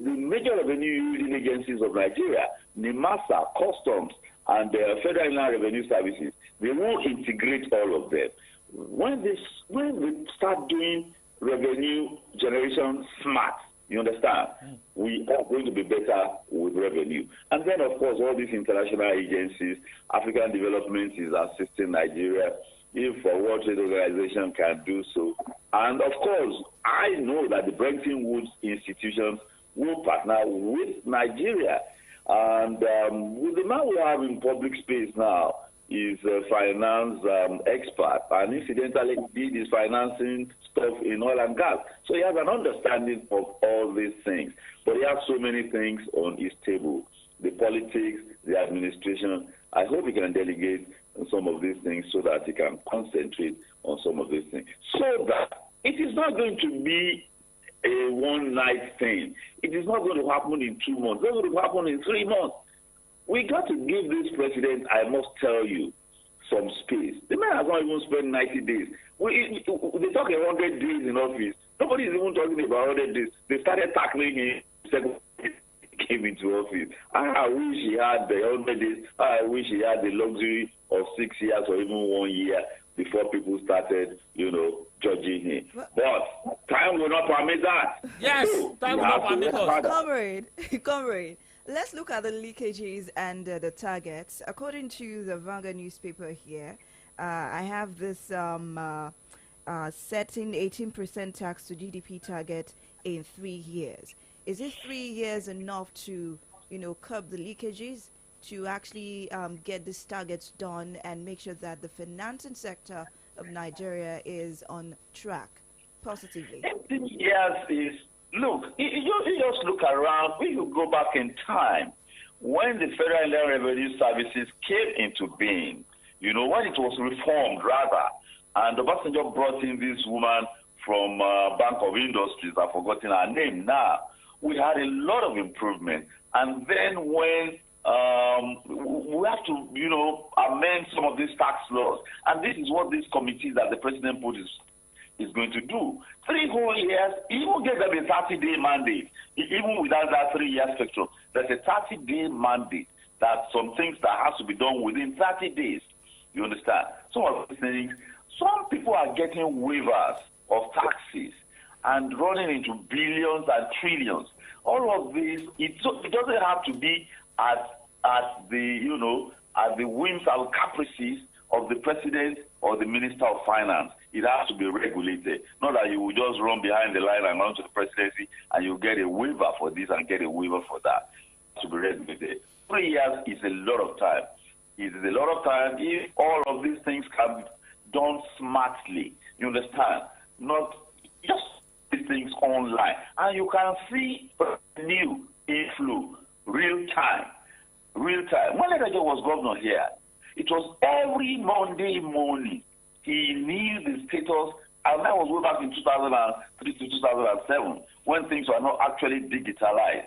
major revenue agencies of Nigeria, NIMASA, Customs, and the Federal Inland Revenue Services, they won't integrate all of them. When we start doing revenue generation smart, you understand, we are going to be better with revenue. And then, of course, all these international agencies, African Development is assisting Nigeria. If a World Trade Organization can do so. And, of course, I know that the Bretton Woods institutions will partner with Nigeria. And with the man we have in public space now, is a finance expert, and incidentally did his financing stuff in oil and gas. So he has an understanding of all these things. But he has so many things on his table. The politics, the administration. I hope he can delegate some of these things so that he can concentrate on some of these things. So that it is not going to be a one-night thing. It is not going to happen in 2 months. It's going to happen in 3 months. We got to give this president, I must tell you, some space. The man has not even spent 90 days. They talk 100 days in office. Nobody is even talking about 100 days. They started tackling him the second he came into office. I wish he had the 100 days. I wish he had the luxury of 6 years or even 1 year before people started, judging him. But time will not permit that. Yes, time will not permit us. Comrade, let's look at the leakages and the targets. According to the Vanguard newspaper here, I have this setting 18% tax to GDP target in 3 years. Is it 3 years enough to, curb the leakages, to actually get these targets done and make sure that the financing sector of Nigeria is on track positively? Yes, look, you just look around. We could go back in time when the Federal Inland Revenue Services came into being, when it was reformed rather, and Obasanjo brought in this woman from Bank of Industries, I've forgotten her name now. We had a lot of improvement. And then when we have to, amend some of these tax laws. And this is what this committee that the president put is going to do. 3 whole years, he even gave them a 30-day mandate. Even without that 3-year spectrum, there's a 30-day mandate that some things that has to be done within 30 days. You understand? Some of these things, some people are getting waivers of taxes and running into billions and trillions. All of this, it doesn't have to be at the whims and caprices of the president or the minister of finance. It has to be regulated. Not that you will just run behind the line and run to the presidency and you get a waiver for this and get a waiver for that. It has to be regulated. 3 years is a lot of time. It is a lot of time if all of these things can be done smartly. You understand? Not just these things online. And you can see new inflow, real time. When Legajo was governor here, it was every Monday morning he knew the status, and that was way back in 2003 to 2007 when things were not actually digitalized.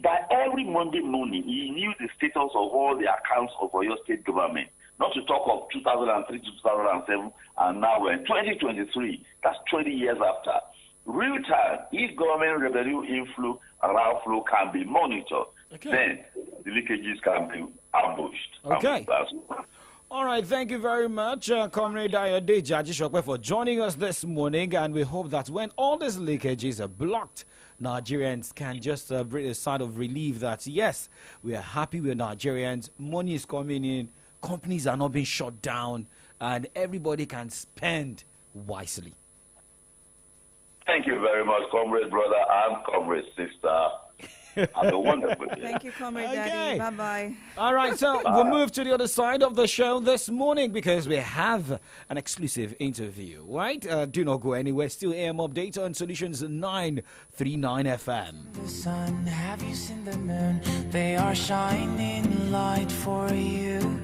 By every Monday morning, he knew the status of all the accounts of Oyo State government. Not to talk of 2003 to 2007, and now we're in 2023. That's 20 years after. Real time, if government revenue inflow and outflow can be monitored, then the leakages can be ambushed. Okay. All right, thank you very much, Comrade Ayodeji Ajishokwe, for joining us this morning, and we hope that when all these leakages are blocked, Nigerians can just breathe a sigh of relief that, yes, we are happy with Nigerians, money is coming in, companies are not being shut down, and everybody can spend wisely. Thank you very much, comrade brother and comrade sister. Have a wonderful day. Thank you, Comrade Daddy. Bye-bye. All right, so we'll move to the other side of the show this morning because we have an exclusive interview, right? Do not go anywhere. Still AM Update on Solutions 939 FM. The sun, have you seen the moon? They are shining light for you.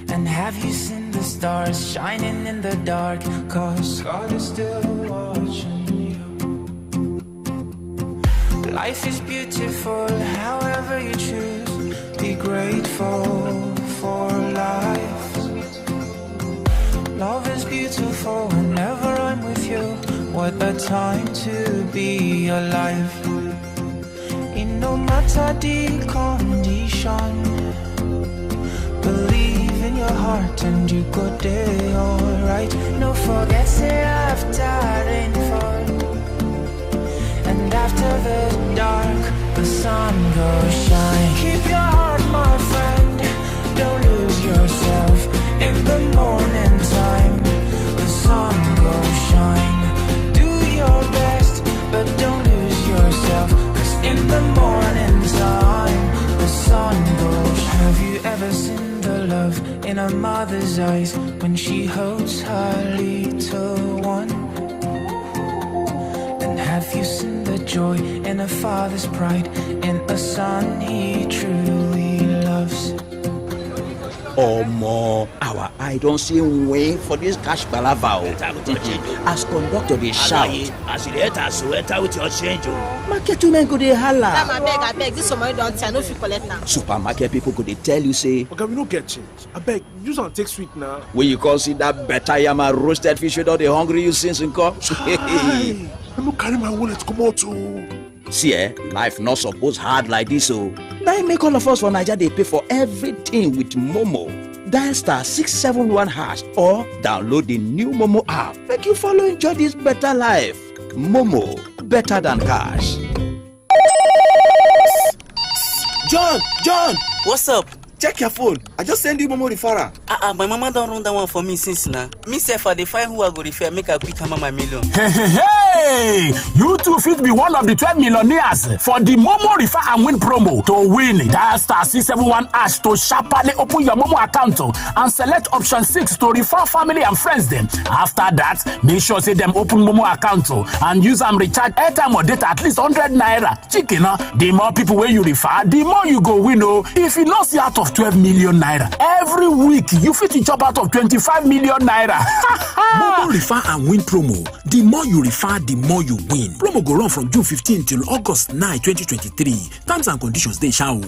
And have you seen the stars shining in the dark? 'Cause God is still watching you. Life is beautiful, however you choose. Be grateful for life. Love is beautiful whenever I'm with you. What a time to be alive. In no matter the condition, believe in your heart and you go there alright. No forget say after rainfall, and after the dark, the sun goes shine. Keep your heart, my friend, don't lose yourself. In the morning time, the sun goes shine. Do your best, but don't lose yourself. 'Cause in the morning time, the sun goes shine. Have you ever seen the when she holds her little one? And have you seen the joy in a father's pride in a son he truly loves? Omo, our eye don't see way for this cash palava. As conductor they shout. As you enter, so enter with your change. Market women go dey holla. I beg, this somebody don't tell, no fit collect now. Supermarket people go dey tell you say. Okay, we no get change. I beg, use and take sweet now. When you consider better yama roasted fish without the hungry you since in come. I no carry my wallet come out too. See, life not suppose hard like this, so now make all of us for Nigeria they pay for everything with Momo. Dial *671# or download the new Momo app. Make you follow enjoy this better life. Momo, better than cash. John, What's up? check your phone. I just send you Momo referral. My mama don't run that one for me since now. Me say for the find who I go refer, make a quick hammer my million. Hey! You too fit be one of the 12 millionaires for the Momo Refer and Win promo. To win, dial *671# to sharply open your Momo account and select option 6 to refer family and friends them. After that, make sure say them open Momo account and use and recharge airtime or data at least 100 naira. Chicken, the more people where you refer, the more you go win. If you not see out of 12 million naira every week, you fit to chop out of 25 million naira. Momo Refer and Win promo. The more you refer, the more you win. Promo go run from June 15 till August 9, 2023. Terms and conditions dey shall.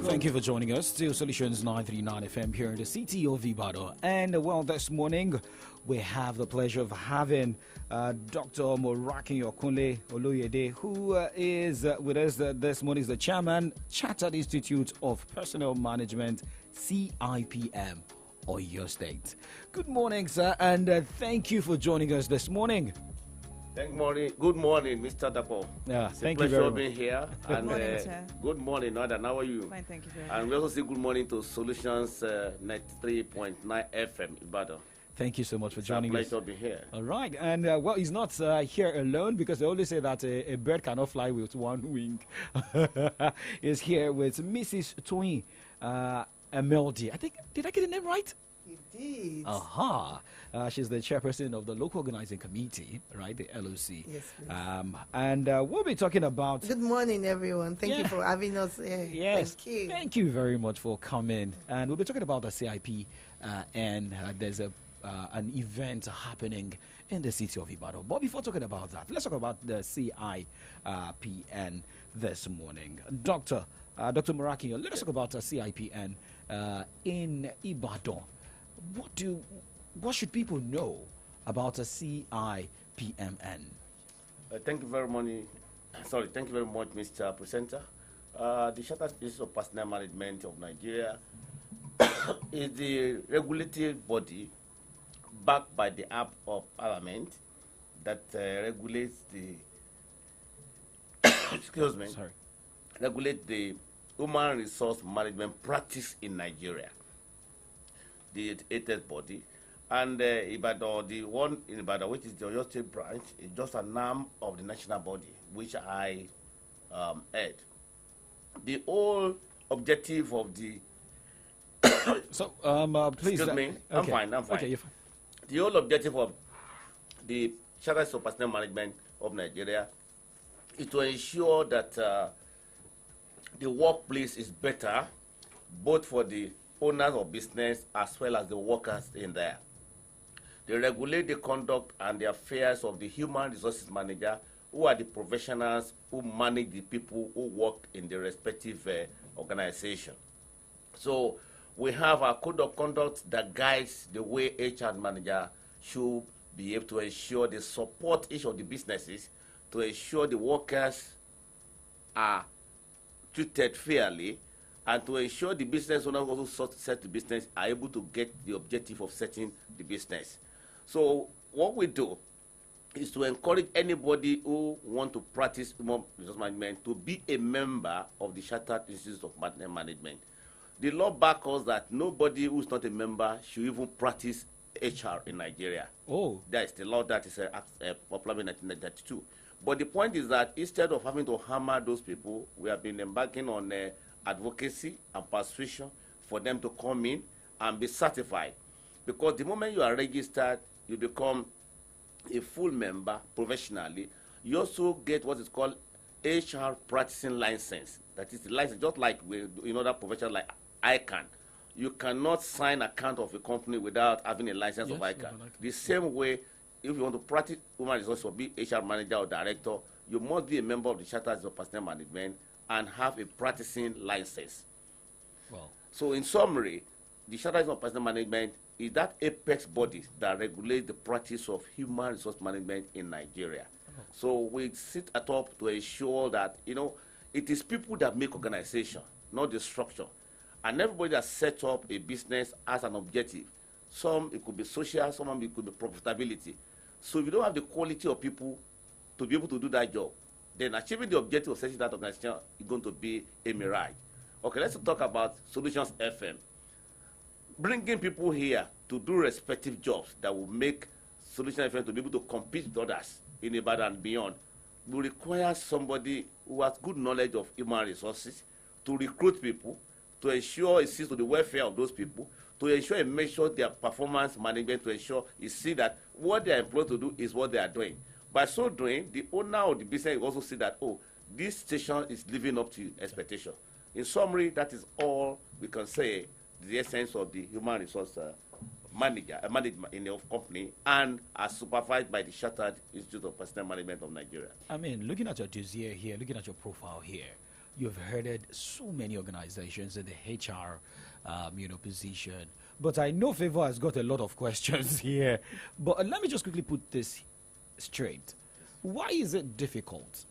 Thank you for joining us. Still Solutions 939 FM here in the city of Ibadan. And well, this morning we have the pleasure of having Dr. Moraki Okunle Oloyede, who is with us this morning. Is the chairman, Chartered Institute of Personnel Management, CIPM, Oyo State. Good morning, sir, and thank you for joining us this morning. Good morning, Mr. Dapo. Yeah, it's thank a you very pleasure much. being here. Good morning, sir. Good morning, Northern. How are you? Fine, thank you very And much. we also say good morning to Solutions 93.9 FM Ibadan. Thank you so much for It's a joining us. pleasure being here. All right, and well, he's not here alone because they always say that a bird cannot fly with one wing. He's here with Mrs. Toyin Emeldi. I think, did I get the name right? You did. Aha. She's the chairperson of the local organizing committee, right? The LOC. Yes, please. And we'll be talking about. Good morning, everyone. Thank you for having us here. Yes. Thank you. Thank you very much for coming. And we'll be talking about the CIP, and there's an event happening in the city of Ibadan. But before talking about that, let's talk about the CIPN this morning. Dr. Moraki, let us talk about the CIPN in Ibadan. What should people know about the CIPMN? Thank you very much. Thank you very much, Mr. Presenter. The Chartered Institute of Personnel Management of Nigeria is the regulatory body backed by the Act of Parliament that regulates the regulate the human resource management practice in Nigeria. The 8th body. And Ibadan, the one in Ibadan, which is the Oyo State branch, is just an arm of the national body, which I head. The whole objective of the please. Excuse me. I'm fine. Okay, you're fine. The whole objective of the Chartered Institute of Personnel Management of Nigeria is to ensure that the workplace is better, both for the owners of business as well as the workers in there. They regulate the conduct and the affairs of the human resources manager, who are the professionals who manage the people who work in the respective organization. So we have a code of conduct that guides the way HR manager should be able to ensure they support each of the businesses to ensure the workers are treated fairly, and to ensure the business owner who also set the business are able to get the objective of setting the business. So what we do is to encourage anybody who want to practice human resource management to be a member of the Chartered Institute of Personnel Management. The law backs us that nobody who is not a member should even practice HR in Nigeria. Oh. That is the law that is popular in 1992. But the point is that instead of having to hammer those people, we have been embarking on advocacy and persuasion for them to come in and be certified. Because the moment you are registered, you become a full member professionally. You also get what is called HR practicing license. That is the license, just like in other professions like ICANN. You cannot sign account of a company without having a license of ICANN. The same way, if you want to practice human resources or be HR manager or director, you must be a member of the Chartered Institute of Personnel Management and have a practicing license. Well. So in summary, the Chartered Institute of Personnel Management is that apex body that regulates the practice of human resource management in Nigeria. So we sit atop to ensure that, it is people that make organization, not the structure. And everybody that set up a business as an objective. Some, it could be social, some it could be profitability. So if you don't have the quality of people to be able to do that job, then achieving the objective of setting that organization is going to be a mirage. Okay, let's talk about Solutions FM. Bringing people here to do respective jobs that will make Solutions FM to be able to compete with others in Ibadan and beyond will require somebody who has good knowledge of human resources to recruit people, to ensure it sees to the welfare of those people, to ensure and make sure their performance management, to ensure you see that what they are employed to do is what they are doing. By so doing, the owner of the business will also see that, this station is living up to expectation. In summary, that is all we can say, the essence of the human resource management in the company, and are supervised by the Chartered Institute of Personnel Management of Nigeria. I mean, looking at your dossier here, looking at your profile here, you've headed so many organizations in the HR position. But I know Favor has got a lot of questions here. But let me just quickly put this straight. Why is it difficult,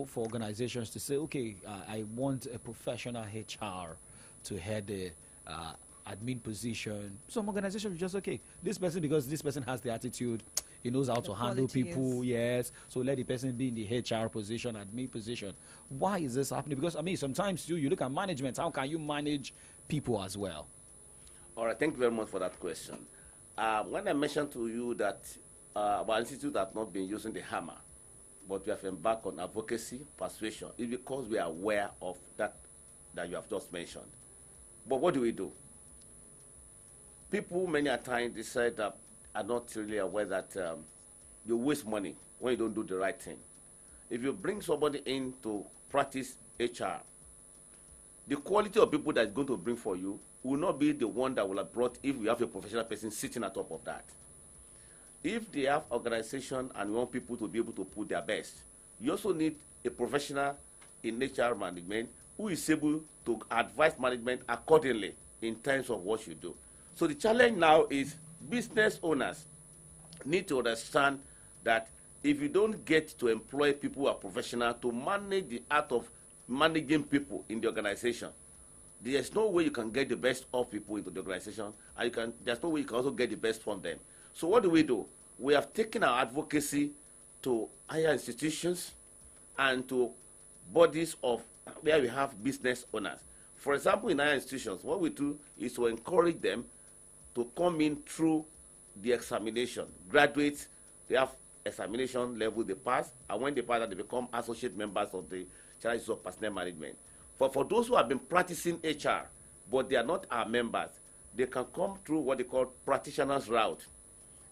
for organizations to say, okay, I want a professional HR to head the admin position? Some organizations are just, okay, this person, because this person has the attitude, he knows how to handle people, yes, so let the person be in the HR position, admin position. Why is this happening? Because, sometimes you look at management, how can you manage people as well? All right, thank you very much for that question. When I mentioned to you that our institute has not been using the hammer, but we have embarked on advocacy, persuasion, it's because we are aware of that you have just mentioned. But what do? People many a time decide that are not really aware that you waste money when you don't do the right thing. If you bring somebody in to practice HR, the quality of people that is going to bring for you will not be the one that will have brought if we have a professional person sitting at top of that. If they have organization and you want people to be able to put their best, you also need a professional in HR management who is able to advise management accordingly in terms of what you do. So the challenge now is business owners need to understand that if you don't get to employ people who are professional to manage the art of managing people in the organization, there's no way you can get the best of people into the organization, and there's no way you can also get the best from them. So what do? We have taken our advocacy to higher institutions and to bodies of where we have business owners. For example, in higher institutions, what we do is to encourage them to come in through the examination. Graduates, they have examination level they pass, and when they pass, they become associate members of the Chartered Institute of Personnel Management. For those who have been practicing HR, but they are not our members, they can come through what they call practitioner's route.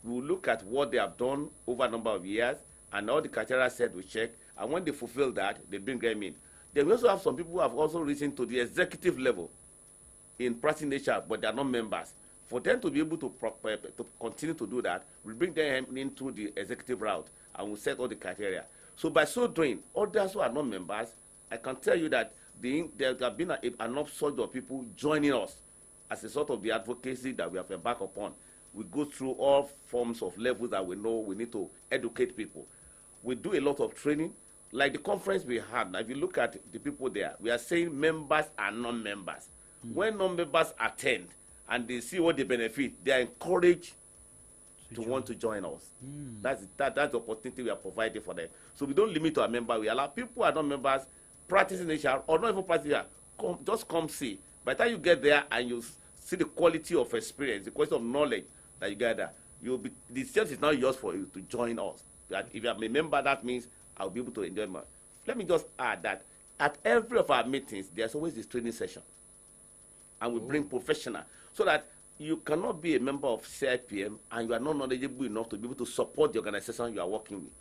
We will look at what they have done over a number of years, and all the criteria set we check, and when they fulfill that, they bring them in. Then we also have some people who have also risen to the executive level in practicing HR, but they are not members. For them to be able to continue to do that, we bring them into the executive route, and we'll set all the criteria. So by so doing, others who are not members, I can tell you that there have been an upsurge of people joining us as a sort of the advocacy that we have embarked upon. We go through all forms of levels that we know we need to educate people. We do a lot of training. Like the conference we had, now if you look at the people there, we are saying members and non-members. When non-members attend and they see what they benefit, they are encouraged to want to join us. That's the opportunity we are providing for them. So we don't limit to our members. We allow people who are not members practicing HR or not even practicing HR, just come see. By the time you get there and you see the quality of experience, the quality of knowledge that you gather, the decision is not yours for you to join us. That if you are a member, that means I'll be able to enjoy more. Let me just add that at every of our meetings, there's always this training session. And we bring professional so that you cannot be a member of CIPM and you are not knowledgeable enough to be able to support the organization you are working with.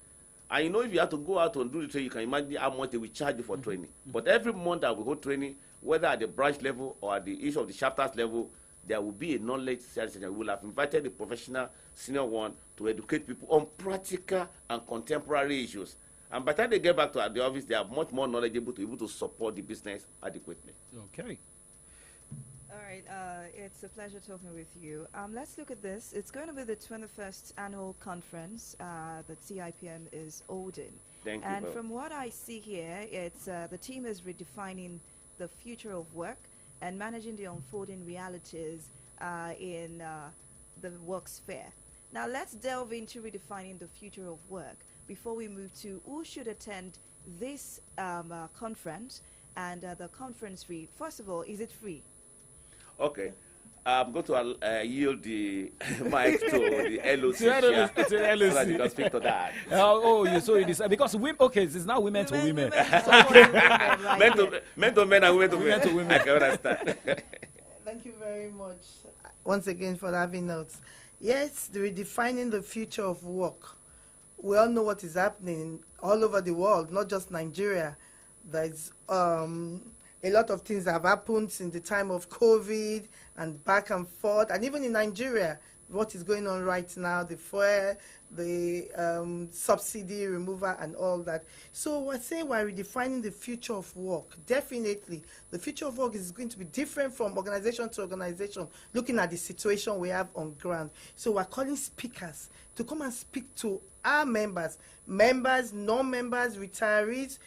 And you know, if you have to go out and do the training, you can imagine how much they will charge you for training. But every month that we hold training, whether at the branch level or at the each of the chapters level, there will be a knowledge session. We will have invited the professional senior one to educate people on practical and contemporary issues. And by the time they get back to the office, they are much more knowledgeable to be able to support the business adequately. Okay. All right, it's a pleasure talking with you. Let's look at this. It's going to be the 21st annual conference that CIPM is holding. Thank you. And from what I see here, it's the team is redefining the future of work and managing the unfolding realities in the work sphere. Now let's delve into redefining the future of work before we move to who should attend this conference and the conference fee. First of all, is it free? Okay. I'm going to yield the mic to the LOC. To LOC. So that you can speak to that. So it is because it's now women to women. Men to men and women to women. To women. I can understand. Thank you very much once again for having us. Yes, the redefining the future of work. We all know what is happening all over the world, not just Nigeria. There's a lot of things have happened in the time of COVID and back and forth, and even in Nigeria, what is going on right now, the fuel, the subsidy removal and all that. So we're saying we're redefining the future of work. Definitely, the future of work is going to be different from organization to organization, looking at the situation we have on ground. So we're calling speakers to come and speak to our members, non-members, retirees,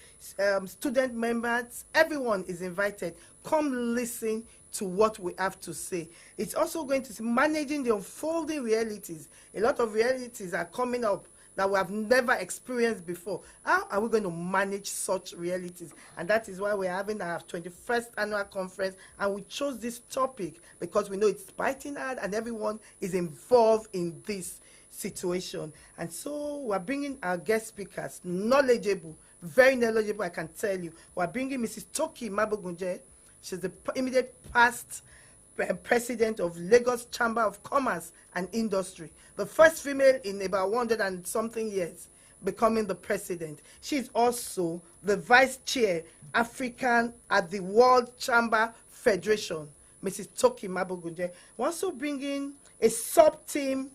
student members, everyone is invited. Come listen to what we have to say. It's also going to be managing the unfolding realities. A lot of realities are coming up that we have never experienced before. How are we going to manage such realities? And that is why we're having our 21st annual conference, and we chose this topic because we know it's biting hard and everyone is involved in this situation. And so we're bringing our guest speakers, knowledgeable, very knowledgeable, I can tell you. We're bringing Mrs. Toki Mabogunje. She's the immediate past president of Lagos Chamber of Commerce and Industry, the first female in about 100 and something years becoming the president. She's also the vice chair African at the World Chamber Federation, Mrs. Toki Mabogunje. We're also bringing a sub-team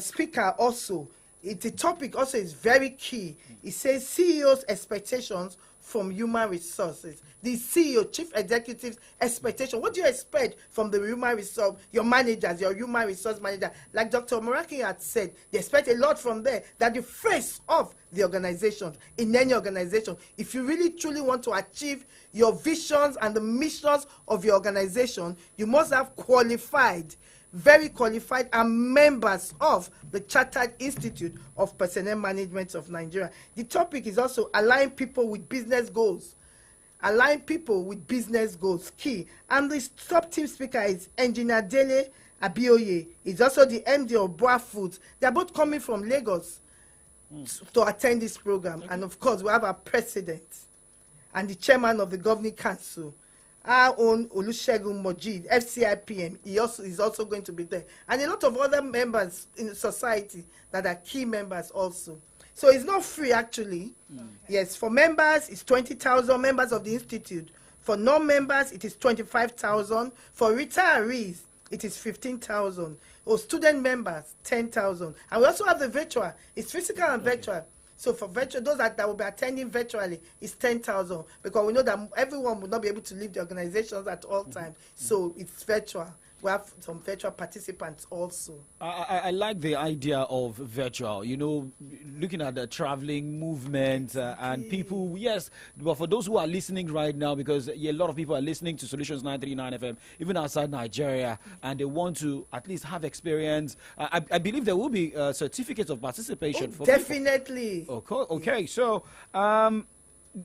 speaker also. The topic also is very key. It says CEO's expectations from human resources. The CEO, chief executive's expectation. What do you expect from the human resource, your managers, your human resource manager? Like Dr. Moraki had said, they expect a lot from there. That the face of the organization, in any organization, if you really truly want to achieve your visions and the missions of your organization, you must have qualified, very qualified, and members of the Chartered Institute of Personnel Management of Nigeria. The topic is also align people with business goals. Align people with business goals, key. And the top team speaker is Engineer Dele Abioye. He's also the MD of Boa Foods. They're both coming from Lagos to attend this program. And of course, we have our president and the chairman of the governing council, our own Olusegun Mojid, FCIPM. He also is also going to be there, and a lot of other members in the society that are key members also. So it's not free actually. Yes, for members it's 20,000 members of the institute. For non-members it is 25,000. For retirees it is 15,000. Or student members 10,000. And we also have the virtual. It's physical and virtual. So for virtual, those that will be attending virtually is 10,000, because we know that everyone will not be able to leave the organizations at all times. So it's virtual. We have some virtual participants also. I like the idea of virtual, you know, looking at the traveling movement and people, yes, but for those who are listening right now, because a lot of people are listening to Solutions 939 FM, even outside Nigeria, and they want to at least have experience. I believe there will be certificates of participation. For definitely. People. Okay, so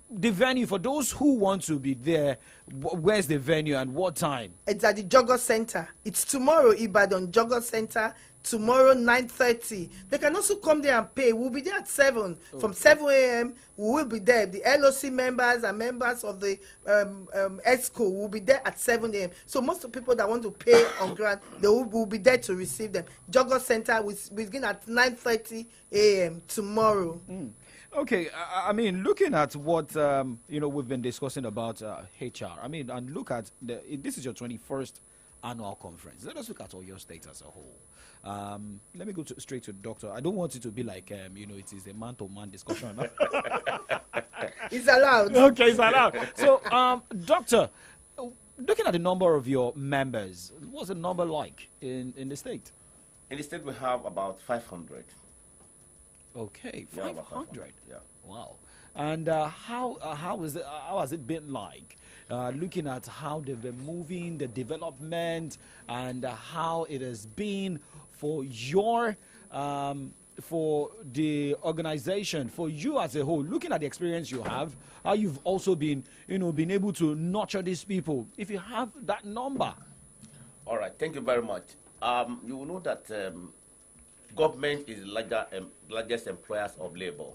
the venue, for those who want to be there, where's the venue and what time? It's at the Jogos Center. It's tomorrow, Ibadan Jogos Center, tomorrow 9:30. They can also come there and pay. We'll be there at 7. From 7 a.m. we will be there. The LOC members and members of the ESCO will be there at 7 a.m. So most of the people that want to pay on grant, they will be there to receive them. Jogger Center will begin at 9:30 a.m. tomorrow. Okay, I mean, looking at what we've been discussing about HR. I mean, and look at this is your 21st annual conference. Let us look at all your State as a whole. Let me go straight to the doctor. I don't want it to be like it is a man-to-man discussion. It's allowed. Okay, it's allowed. So, doctor, looking at the number of your members, what's the number like in the state? In the state, we have about 500. Okay, Yeah, 500. Yeah. Wow. And how has it been like? Looking at how they've been moving, the development, and how it has been for your for the organization, for you as a whole. Looking at the experience you have, how you've also been been able to nurture these people. If you have that number. All right. Thank you very much. You will know that government is the largest employers of labor.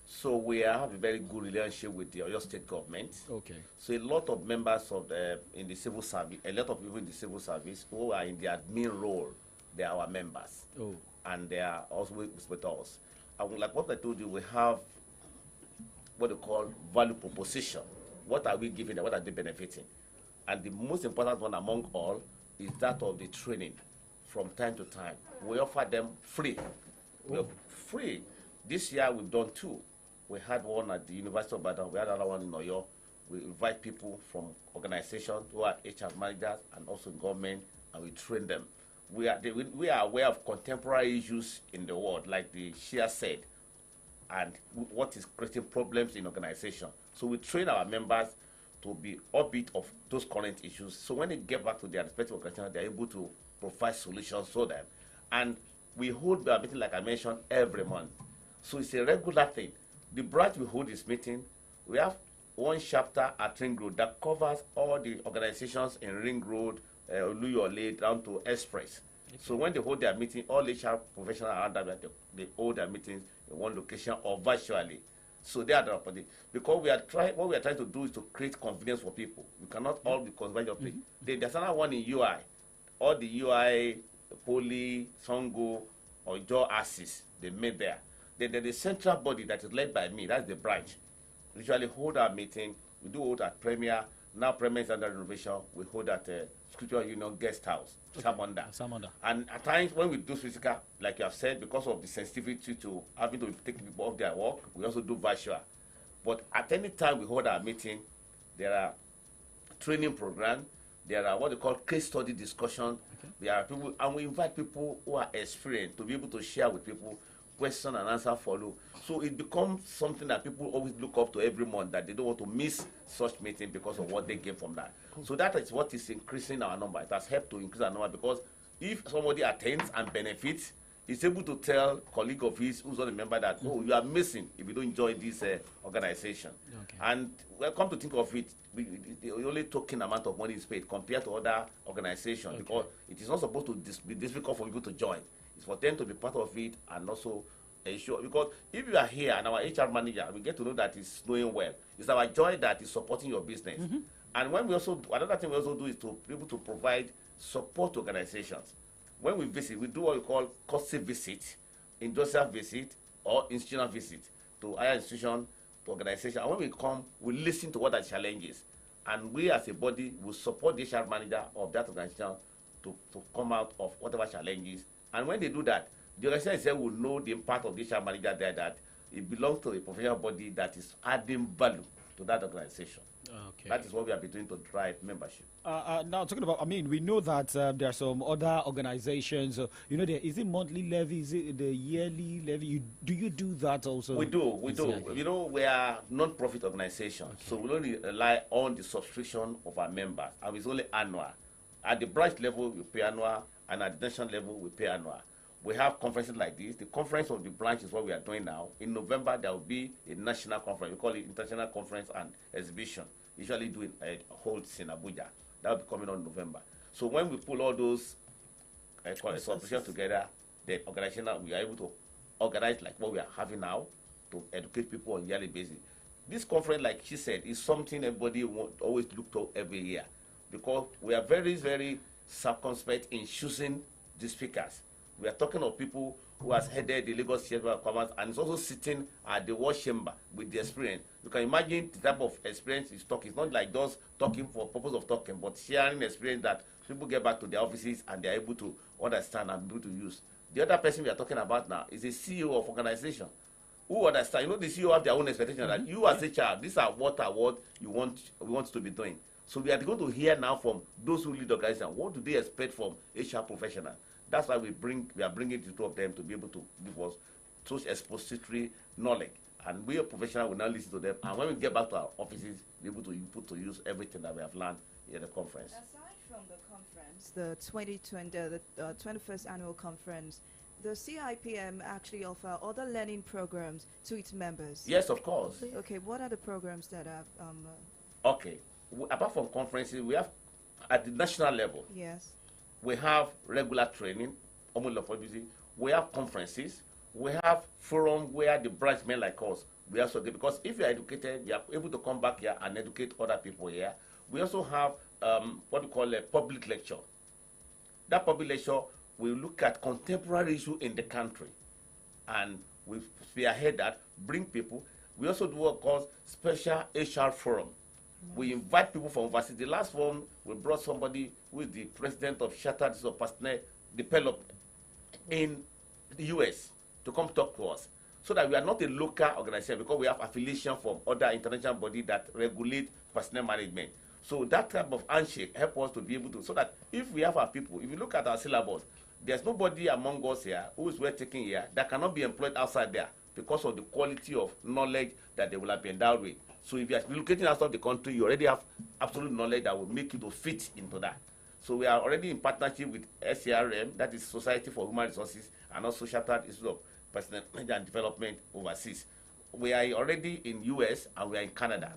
So we have a very good relationship with the Oyo State government. Okay. So a lot of members of in the civil service, a lot of people in the civil service who are in the admin role, they are our members. Oh. And they are also with us. And like what I told you, we have what they call value proposition. What are we giving them? What are they benefiting? And the most important one among all is that of the training. From time to time, we offer them free. We're free. This year we've done 2. We had one at the University of Ibadan. We had another one in Oyo. We invite people from organizations who are HR managers and also government, and we train them. We are aware of contemporary issues in the world, like the Shia said, and what is creating problems in organization. So we train our members to be orbit of those current issues. So when they get back to their respective organizations, they're able to provide solutions for them. And we hold our meeting, like I mentioned, every month. So it's a regular thing. The branch we hold this meeting, we have one chapter at Ring Road that covers all the organizations in Ring Road, Oluyole, down to Express. So when they hold their meeting, all HR professionals around that, they hold their meetings in one location or virtually. So they are the opposite. Because what we are trying to do is to create convenience for people. We cannot all be convenient. There's another one in UI. All the UI, Poly, Songo, or Joe Assis, they made there. Then there's the central body that is led by me, that's the branch. We usually hold our meeting. We do hold at Premier. Now Premier is under renovation. We hold at Scriptural Union Guest House, Samanda. And at times when we do physical, like you have said, because of the sensitivity to having to take people off their work, we also do virtual. But at any time we hold our meeting, there are training programs. There are what they call case study discussion. There are people, and we invite people who are experienced to be able to share with people, question and answer follow. So it becomes something that people always look up to every month, that they don't want to miss such meeting because of what they gain from that. So that is what is increasing our number. It has helped to increase our number because if somebody attends and benefits, he's able to tell a colleague of his who's not a member that, oh, you are missing if you don't join this organization. Okay. And well, come to think of it, the only token amount of money is paid compared to other organizations, because it is not supposed to be difficult for people to join. It's for them to be part of it and also ensure, because if you are here and our HR manager, we get to know that it's doing well. It's our joy that is supporting your business. And when we also, another thing we also do is to be able to provide support to organizations. When we visit, we do what we call courtesy visit, industrial visit, or institutional visit to higher institution, to organization. And when we come, we listen to what are the challenges. And we as a body will support the HR manager of that organization to come out of whatever challenges. And when they do that, the organization itself will know the impact of the HR manager there, that it belongs to a professional body that is adding value to that organization. Okay. That is what we have been doing to drive membership. Now, talking about, I mean, we know that there are some other organizations. There is it monthly levy? Is it the yearly levy? Do you do that also? We do. We are non-profit organization, so we only rely on the subscription of our members, and it's only annual. At the branch level, we pay annual, and at the national level, we pay annual. We have conferences like this. The conference of the branch is what we are doing now. In November, there will be a national conference. We call it International Conference and Exhibition. Usually do it holds in Abuja. That will be coming on November. So when we pull all those cooperation together, the organization that we are able to organize like what we are having now to educate people on a yearly basis. This conference, like she said, is something everybody always look to every year because we are very, very circumspect in choosing the speakers. We are talking of people who has headed the Lagos Chamber of Commerce and is also sitting at the World Chamber with the experience. You can imagine the type of experience he's talking. It's not like just talking for purpose of talking, but sharing experience that people get back to their offices and they're able to understand and be able to use. The other person we are talking about now is a CEO of organization who understand. You know, the CEO have their own expectation that you as a child, these are what we want to be doing. So we are going to hear now from those who lead the organization. What do they expect from HR professionals? That's why we are bringing the two of them to be able to give us such expository knowledge. And we, a professional, will now listen to them. And when we get back to our offices, be able to put to use everything that we have learned in the conference. Aside from the conference, the 21st annual conference, the CIPM actually offer other learning programs to its members. Yes, of course. Okay, what are the programs that have? Okay, apart from conferences, we have at the national level. Yes. We have regular training, we have conferences, we have forum where the branch men like us, we also get, because if you are educated, you are able to come back here and educate other people here. We also have what we call a public lecture. That public lecture will look at contemporary issue in the country. And we spearhead that, bring people. We also do what called special HR forum. We invite people from overseas. The last one, we brought somebody who is the president of Shattered Personnel Development in the US to come talk to us. So that we are not a local organization because we have affiliation from other international bodies that regulate personnel management. So that type of handshake helps us to be able to, so that if we have our people, if you look at our syllabus, there's nobody among us here who is worth taking here that cannot be employed outside there because of the quality of knowledge that they will have been endowed with. So if you are relocating outside the country, you already have absolute knowledge that will make you to fit into that. So we are already in partnership with SCRM, that is Society for Human Resources, and also Shattered Institute of Personnel and Development overseas. We are already in US and we are in Canada.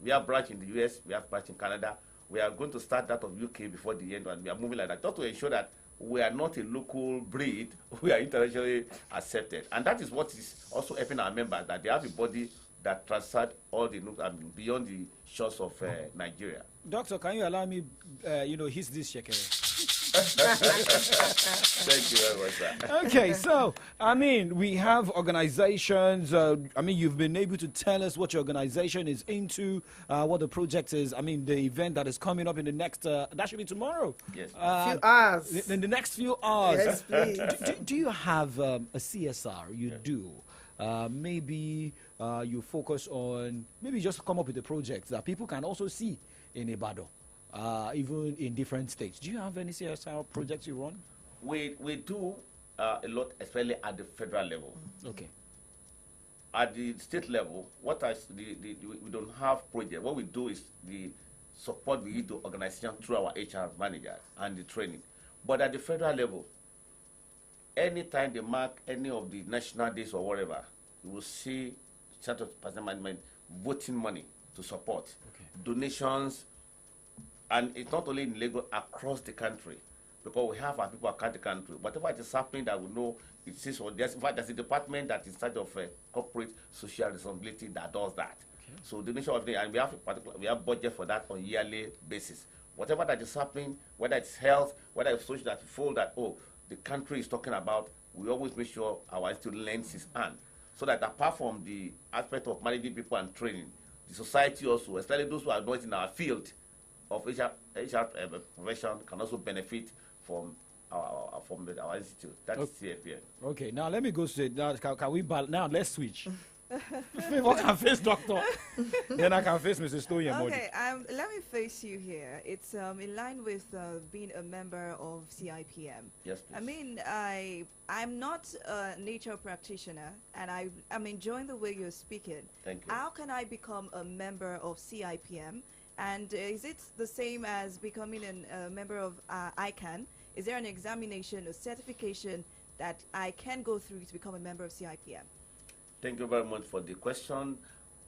We have branch in the US, we have branch in Canada. We are going to start that of UK before the end, and we are moving like that, just to ensure that we are not a local breed, we are internationally accepted. And that is what is also helping our members, that they have a body that transcend all the beyond the shores of Nigeria. Doctor, can you allow me, hit this shekere? Thank you very much, sir. Okay, so, we have organizations. You've been able to tell us what your organization is into, what the project is. The event that is coming up in the next, that should be tomorrow. Yes. Few hours. In the next few hours. Yes, please. Do you have a CSR? You do. Maybe you focus on, maybe just come up with a project that people can also see in Ibadan, even in different states. Do you have any CSR projects you run? We do a lot, especially at the federal level. Okay. At the state level, we don't have project. What we do is the support we give to organization through our HR managers and the training. But at the federal level, anytime they mark any of the national days or whatever, you will see Center of Personnel Management voting money to support donations, and it's not only in Lagos, across the country, because we have our people across the country. Whatever it is happening that we know it is, or there's, in fact, there's a department that is in charge of corporate social responsibility that does that. So donation of the, and we have budget for that on yearly basis. Whatever that is happening, whether it's health, whether it's social, that feel that the country is talking about, we always make sure our institute lends its hand. So that apart from the aspect of managing people and training, the society also, especially those who are not in our field of HR profession, can also benefit from our institute. That's CFPN. Okay, now let me go straight. Now, can we now let's switch. I can face Doctor. Then I can face Mrs. Stoyan. Okay, let me face you here. It's in line with being a member of CIPM. Yes, please. I'm not a nature practitioner, and I'm enjoying the way you're speaking. Thank you. How can I become a member of CIPM? And is it the same as becoming a member of ICANN? Is there an examination or certification that I can go through to become a member of CIPM? Thank you very much for the question.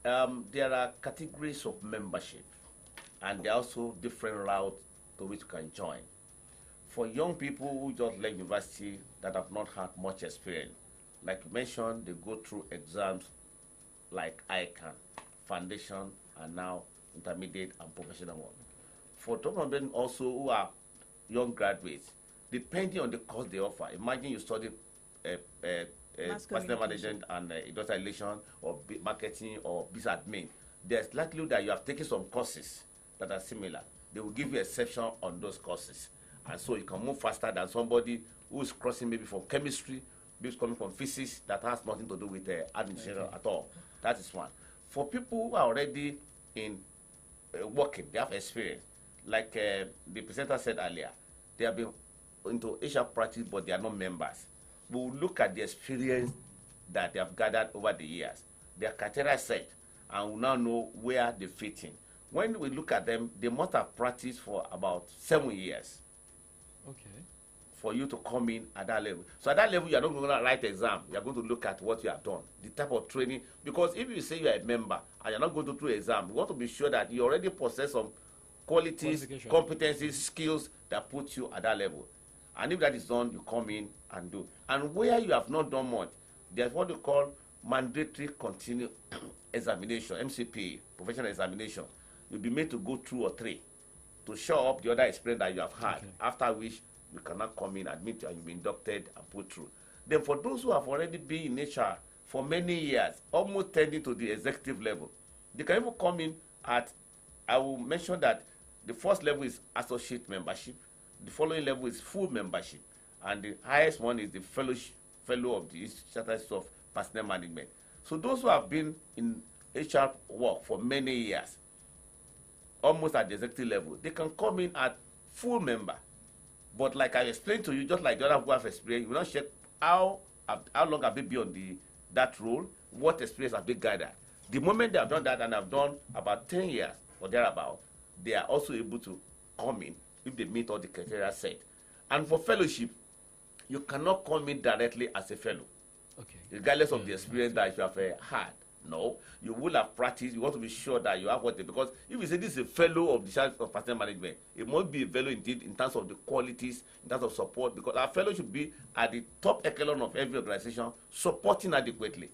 There are categories of membership, and there are also different routes to which you can join. for young people who just left university that have not had much experience, like you mentioned, they go through exams like ICANN, foundation, and now intermediate and professional one. For some of them also who are young graduates, depending on the course they offer, imagine you study personal management and industrial relations or marketing or business admin. There's likelihood that you have taken some courses that are similar. They will give you a section on those courses. And so you can move faster than somebody who is crossing maybe from chemistry, maybe coming from physics that has nothing to do with administration at all. That is one. For people who are already in working, they have experience. Like the presenter said earlier, they have been into HR practice, but they are not members. We will look at the experience that they have gathered over the years. Their criteria set, and we now know where they fit in. When we look at them, they must have practiced for about 7 years. Okay. For you to come in at that level. So at that level, you are not going to write exam. You are going to look at what you have done, the type of training. Because if you say you are a member and you are not going to do exam, you want to be sure that you already possess some qualities, competencies, skills that put you at that level. And if that is done, you come in and do. And where you have not done much, there's what you call mandatory continuous examination, MCP, professional examination. You'll be made to go 2 or 3 to show up the other experience that you have had, after which you cannot come in, admit and you'll be inducted and put through. Then for those who have already been in HR for many years, almost tending to the executive level, they can even come in at, I will mention that the first level is associate membership, the following level is full membership, and the highest one is the fellow of the Institute of Personnel Management. So those who have been in HR work for many years, almost at the executive level, they can come in at full member. But like I explained to you, just like the other who have experience, you will not check how long have they been on that role, what experience have they gathered. The moment they have done that and have done about 10 years or thereabout, they are also able to come in if they meet all the criteria set. And for fellowship, you cannot come in directly as a fellow, regardless of the experience that you have had. No, you will have practiced. You want to be sure that you have what they, because if you say this is a fellow of the Institute of Personnel Management, it must be a fellow indeed in terms of the qualities, in terms of support, because our fellow should be at the top echelon of every organization, supporting adequately.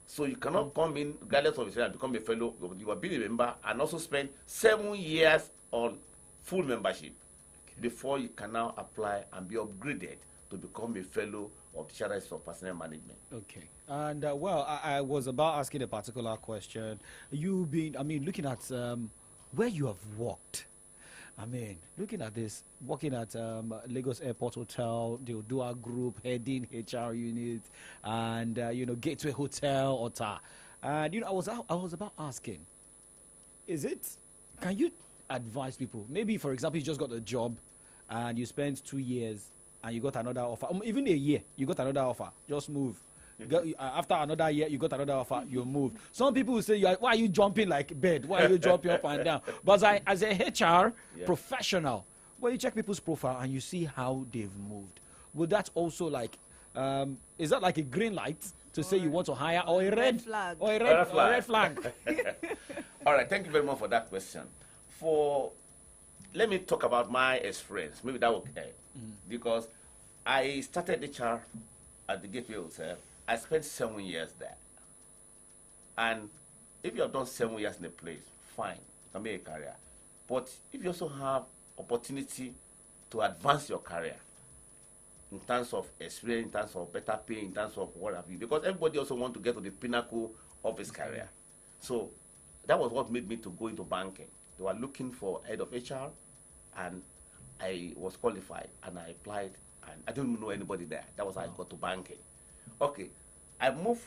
So you cannot come in, regardless of the and become a fellow. You are being a member and also spend 7 years on full membership before you can now apply and be upgraded to become a fellow of the Charter of Personnel Management. Okay. And, well, I was about asking a particular question. You've been, looking at where you have worked. Looking at this, working at Lagos Airport Hotel, the Odua Group, heading HR unit, and, Gateway Hotel, Ota. And, I was about asking, can you advise people? Maybe, for example, you just got a job and you spent 2 years and you got another offer, even a year, you got another offer, just move. After another year, you got another offer, you moved. Some people will say, why are you jumping like bed? Why are you jumping up and down? But as a HR professional, well, you check people's profile and you see how they've moved. Would that also is that like a green light to say you want to hire, or a red flag? Or a red flag? All right, thank you very much for that question. Let me talk about my experience. Maybe that will help. Because I started HR at the Gateway Hotel. I spent 7 years there. And if you have done 7 years in a place, fine, you can make a career. But if you also have opportunity to advance your career in terms of experience, in terms of better pay, in terms of what have you, because everybody also wants to get to the pinnacle of his career. So that was what made me to go into banking. They were looking for head of HR, and I was qualified, and I applied, and I didn't know anybody there. That was how I got to banking. Okay, I moved.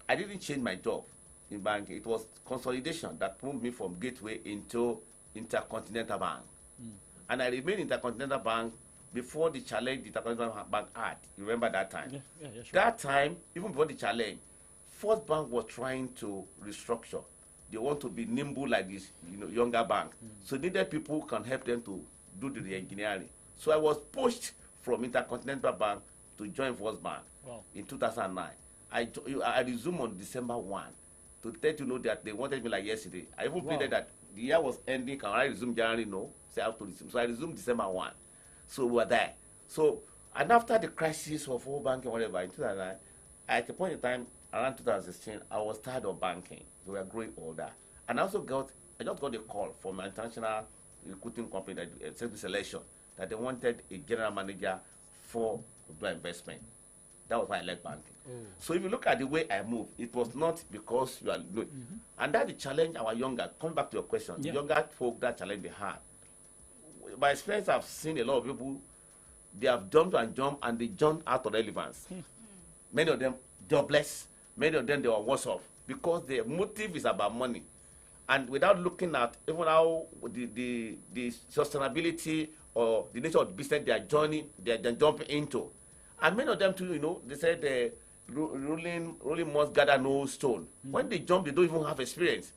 I didn't change my job in banking. It was consolidation that moved me from Gateway into Intercontinental Bank. And I remained Intercontinental Bank before the challenge the Intercontinental Bank had. You remember that time? Yeah, sure. That time, even before the challenge, First Bank was trying to restructure. They want to be nimble like this, younger bank. So needed people who can help them to do the re-engineering. So I was pushed from Intercontinental Bank to join First Bank in 2009. I resumed on December 1 to let you know that they wanted me like yesterday. I even pleaded that the year was ending. Can I resume January? No. Say I have to resume. So I resumed December 1. So we were there. So, and after the crisis of whole banking, whatever, in 2009, at the point in time, around 2016, I was tired of banking. We were growing older. And I just got a call from my international recruiting company that said the selection that they wanted a general manager for investment. That was why I left banking. So if you look at the way I moved, it was not because you are doing. And that's the challenge our younger, come back to your question, younger folk, that challenge they had. By experience, I've seen a lot of people, they have jumped and they jumped out of relevance. Many of them jobless, many of them they were worse off because their motive is about money. And without looking at even how the sustainability or the nature of the business they are joining, they are jumping into. And many of them too, they said the rolling must gather no stone. When they jump, they don't even have experience.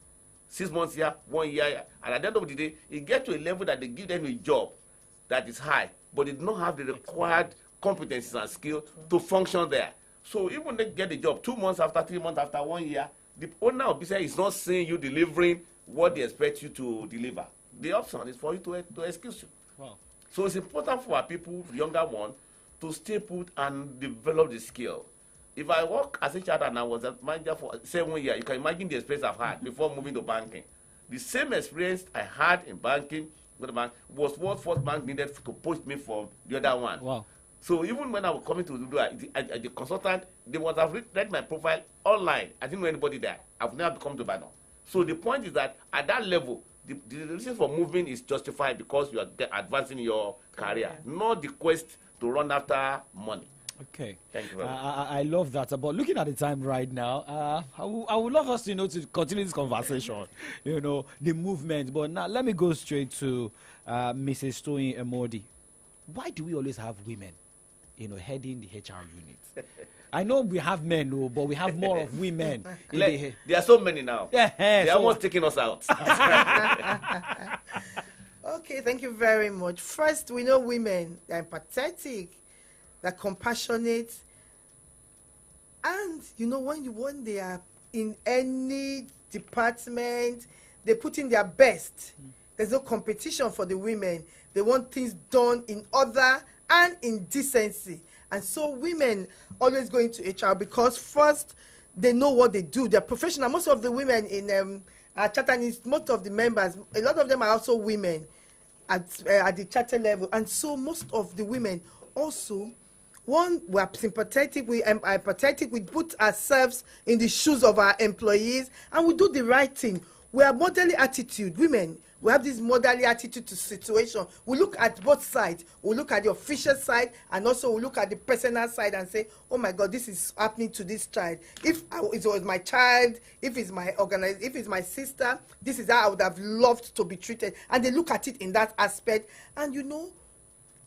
6 months here, 1 year, and at the end of the day, it gets to a level that they give them a job that is high, but they do not have the required competencies and skill to function there. So even when they get the job 2 months after, 3 months after, 1 year, the owner of business is not seeing you delivering what they expect you to deliver. The option is for you to excuse you. Wow. So it's important for our people, the younger one, to stay put and develop the skill. If I work as a charter and I was a manager for 7 years, you can imagine the experience I've had before moving to banking. The same experience I had in banking with the bank was what First Bank needed to push me from the other one. Wow. So even when I was coming to do the consultant, they would have read my profile online. I didn't know anybody there. I've never come to Bano. So the point is that at that level, the reason for moving is justified because you are advancing your career, not the quest to run after money. Okay. Thank you very much. I love that. But looking at the time right now, I would love us, to continue this conversation, the movement. But now let me go straight to Mrs. Toyin Emodi. Why do we always have women, heading the HR unit? I know we have men, but we have more of women. There are so many now. They are almost taking us out. Okay, thank you very much. First, we know women, they're empathetic, they're compassionate, and when they are in any department, they put in their best. There's no competition for the women. They want things done in order and in decency. And so women always go into HR because first, they know what they do. They're professional. Most of the women in charter, most of the members, a lot of them are also women at the charter level. And so most of the women also, we are sympathetic, we are empathetic, we put ourselves in the shoes of our employees, and we do the right thing. We are motherly attitude. Women, we have this motherly attitude to situation. We look at both sides. We look at the official side, and also we look at the personal side and say, oh my God, this is happening to this child. If it was my child, if it's my sister, this is how I would have loved to be treated. And they look at it in that aspect. And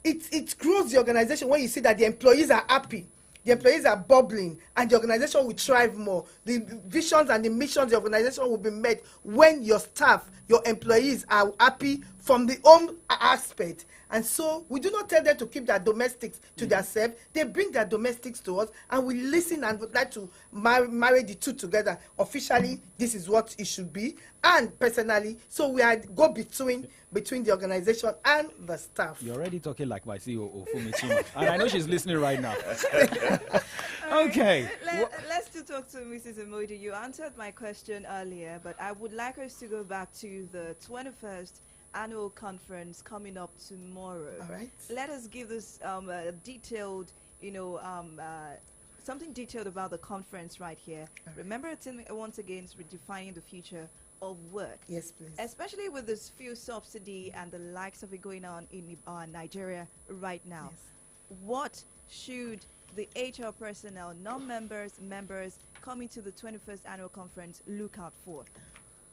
it grows the organization when you see that the employees are happy. The employees are bubbling, and the organization will thrive more. The visions and the missions of the organization will be met when your staff, your employees are happy from the home aspect. And so we do not tell them to keep their domestics to themselves. They bring their domestics to us, and we listen and would like to marry the two together. Officially, this is what it should be, and personally, so we are go between the organization and the staff. You're already talking like my CEO, Fumi Chima, and I know she's listening right now. Okay. Let's still talk to Mrs. Emodi. You answered my question earlier, but I would like us to go back to the 21st annual conference coming up tomorrow. All right. Let us give this detailed, something detailed about the conference right here. Right. Remember, it's once again, it's redefining the future of work. Yes, please. Especially with this fuel subsidy and the likes of it going on in Nigeria right now. Yes. What should the HR personnel, non-members, members coming to the 21st annual conference look out for?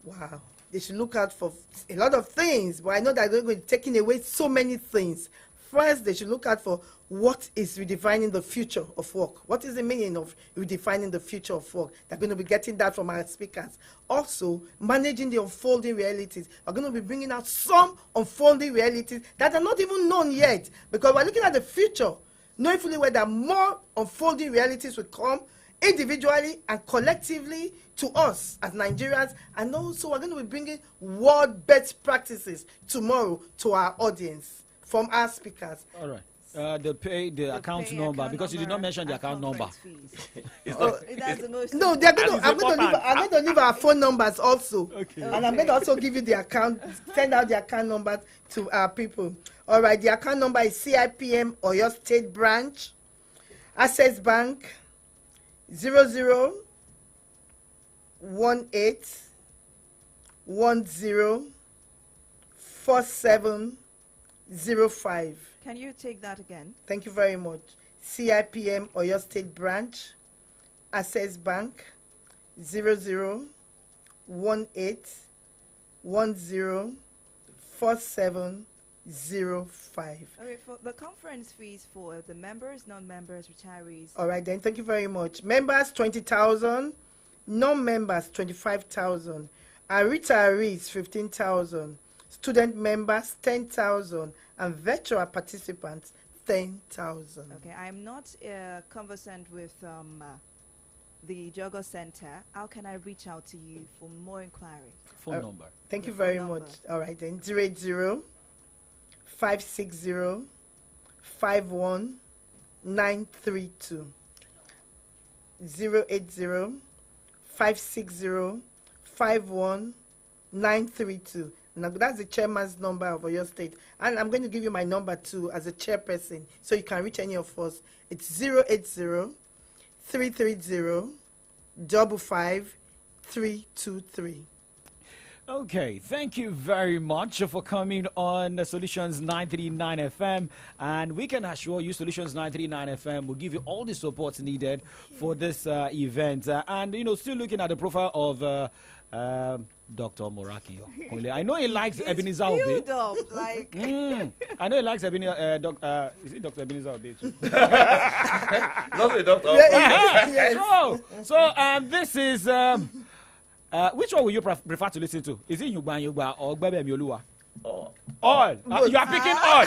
Wow. They should look out for a lot of things, but I know that they're going to be taking away so many things. First, they should look out for what is redefining the future of work. What is the meaning of redefining the future of work? They're going to be getting that from our speakers. Also, managing the unfolding realities. We're going to be bringing out some unfolding realities that are not even known yet, because we're looking at the future, knowing fully well that more unfolding realities will come individually and collectively to us as Nigerians, and also we're going to be bringing world best practices tomorrow to our audience. from our speakers. All right. The account number, because you did not mention the account number. That's the most. No, I'm going to leave our phone numbers also. Okay. And I'm going to also give you the account, send out the account number to our people. All right, the account number is CIPM Oyo State Branch, Access Bank, 0018 104705. Can you take that again? Thank you very much. CIPM Oyo State Branch, Access Bank, 0018 104705. Okay, for the conference fees for the members, non-members, retirees. All right, then. Thank you very much. Members, 20,000. Non-members, 25,000. And retirees, 15,000. Student members, 10,000. And virtual participants, 10,000. Okay, I'm not conversant with the Jogo Center. How can I reach out to you for more inquiry? Phone number. Thank you very much. All right, then. 080 560 51932. 080 560 51932. Now, that's the chairman's number of your state. And I'm going to give you my number too as a chairperson, so you can reach any of us. It's 080 330 55323. Okay, thank you very much for coming on Solutions 939 FM, and we can assure you Solutions 939 FM will give you all the support needed for this event. And still looking at the profile of Dr. Moraki. I know he likes Ebenezer Obey. I know he likes Ebenezer. Is it Dr. Ebenezer Obey too? Not a doctor. Yes. So this is. Which one will you prefer to listen to? Is it Yuba or Bebe Miolua? All. You are picking all.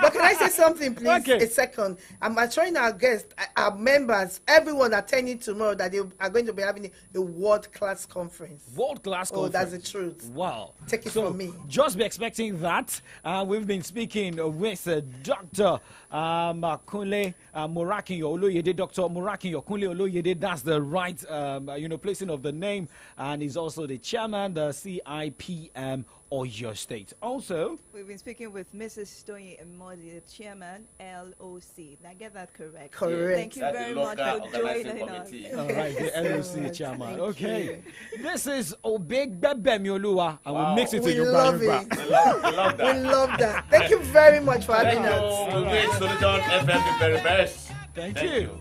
But can I say something, please? Okay. A second. I'm assuring our guests, our members, everyone attending tomorrow that they are going to be having a world-class conference. World-class conference. Oh, that's the truth. Wow. Take it from me. Just be expecting that. We've been speaking with Dr. Kunle Moraki Oloyede. Dr. Moraki Kunle Oloyede. That's the right, placing of the name. And he's also the chairman, the CIPM Oyo State. Also, we've been speaking with Mrs. Toyin Emodi, the chairman, LOC. Did I get that correct? Correct. Thank you very much for joining us. All right, the LOC chairman. Okay. This is Obeg Bebe Miolua, and we'll mix it to your love it. We love that. We love that. Thank you very much for having us. Thank you. Solution FM the very best. Thank you.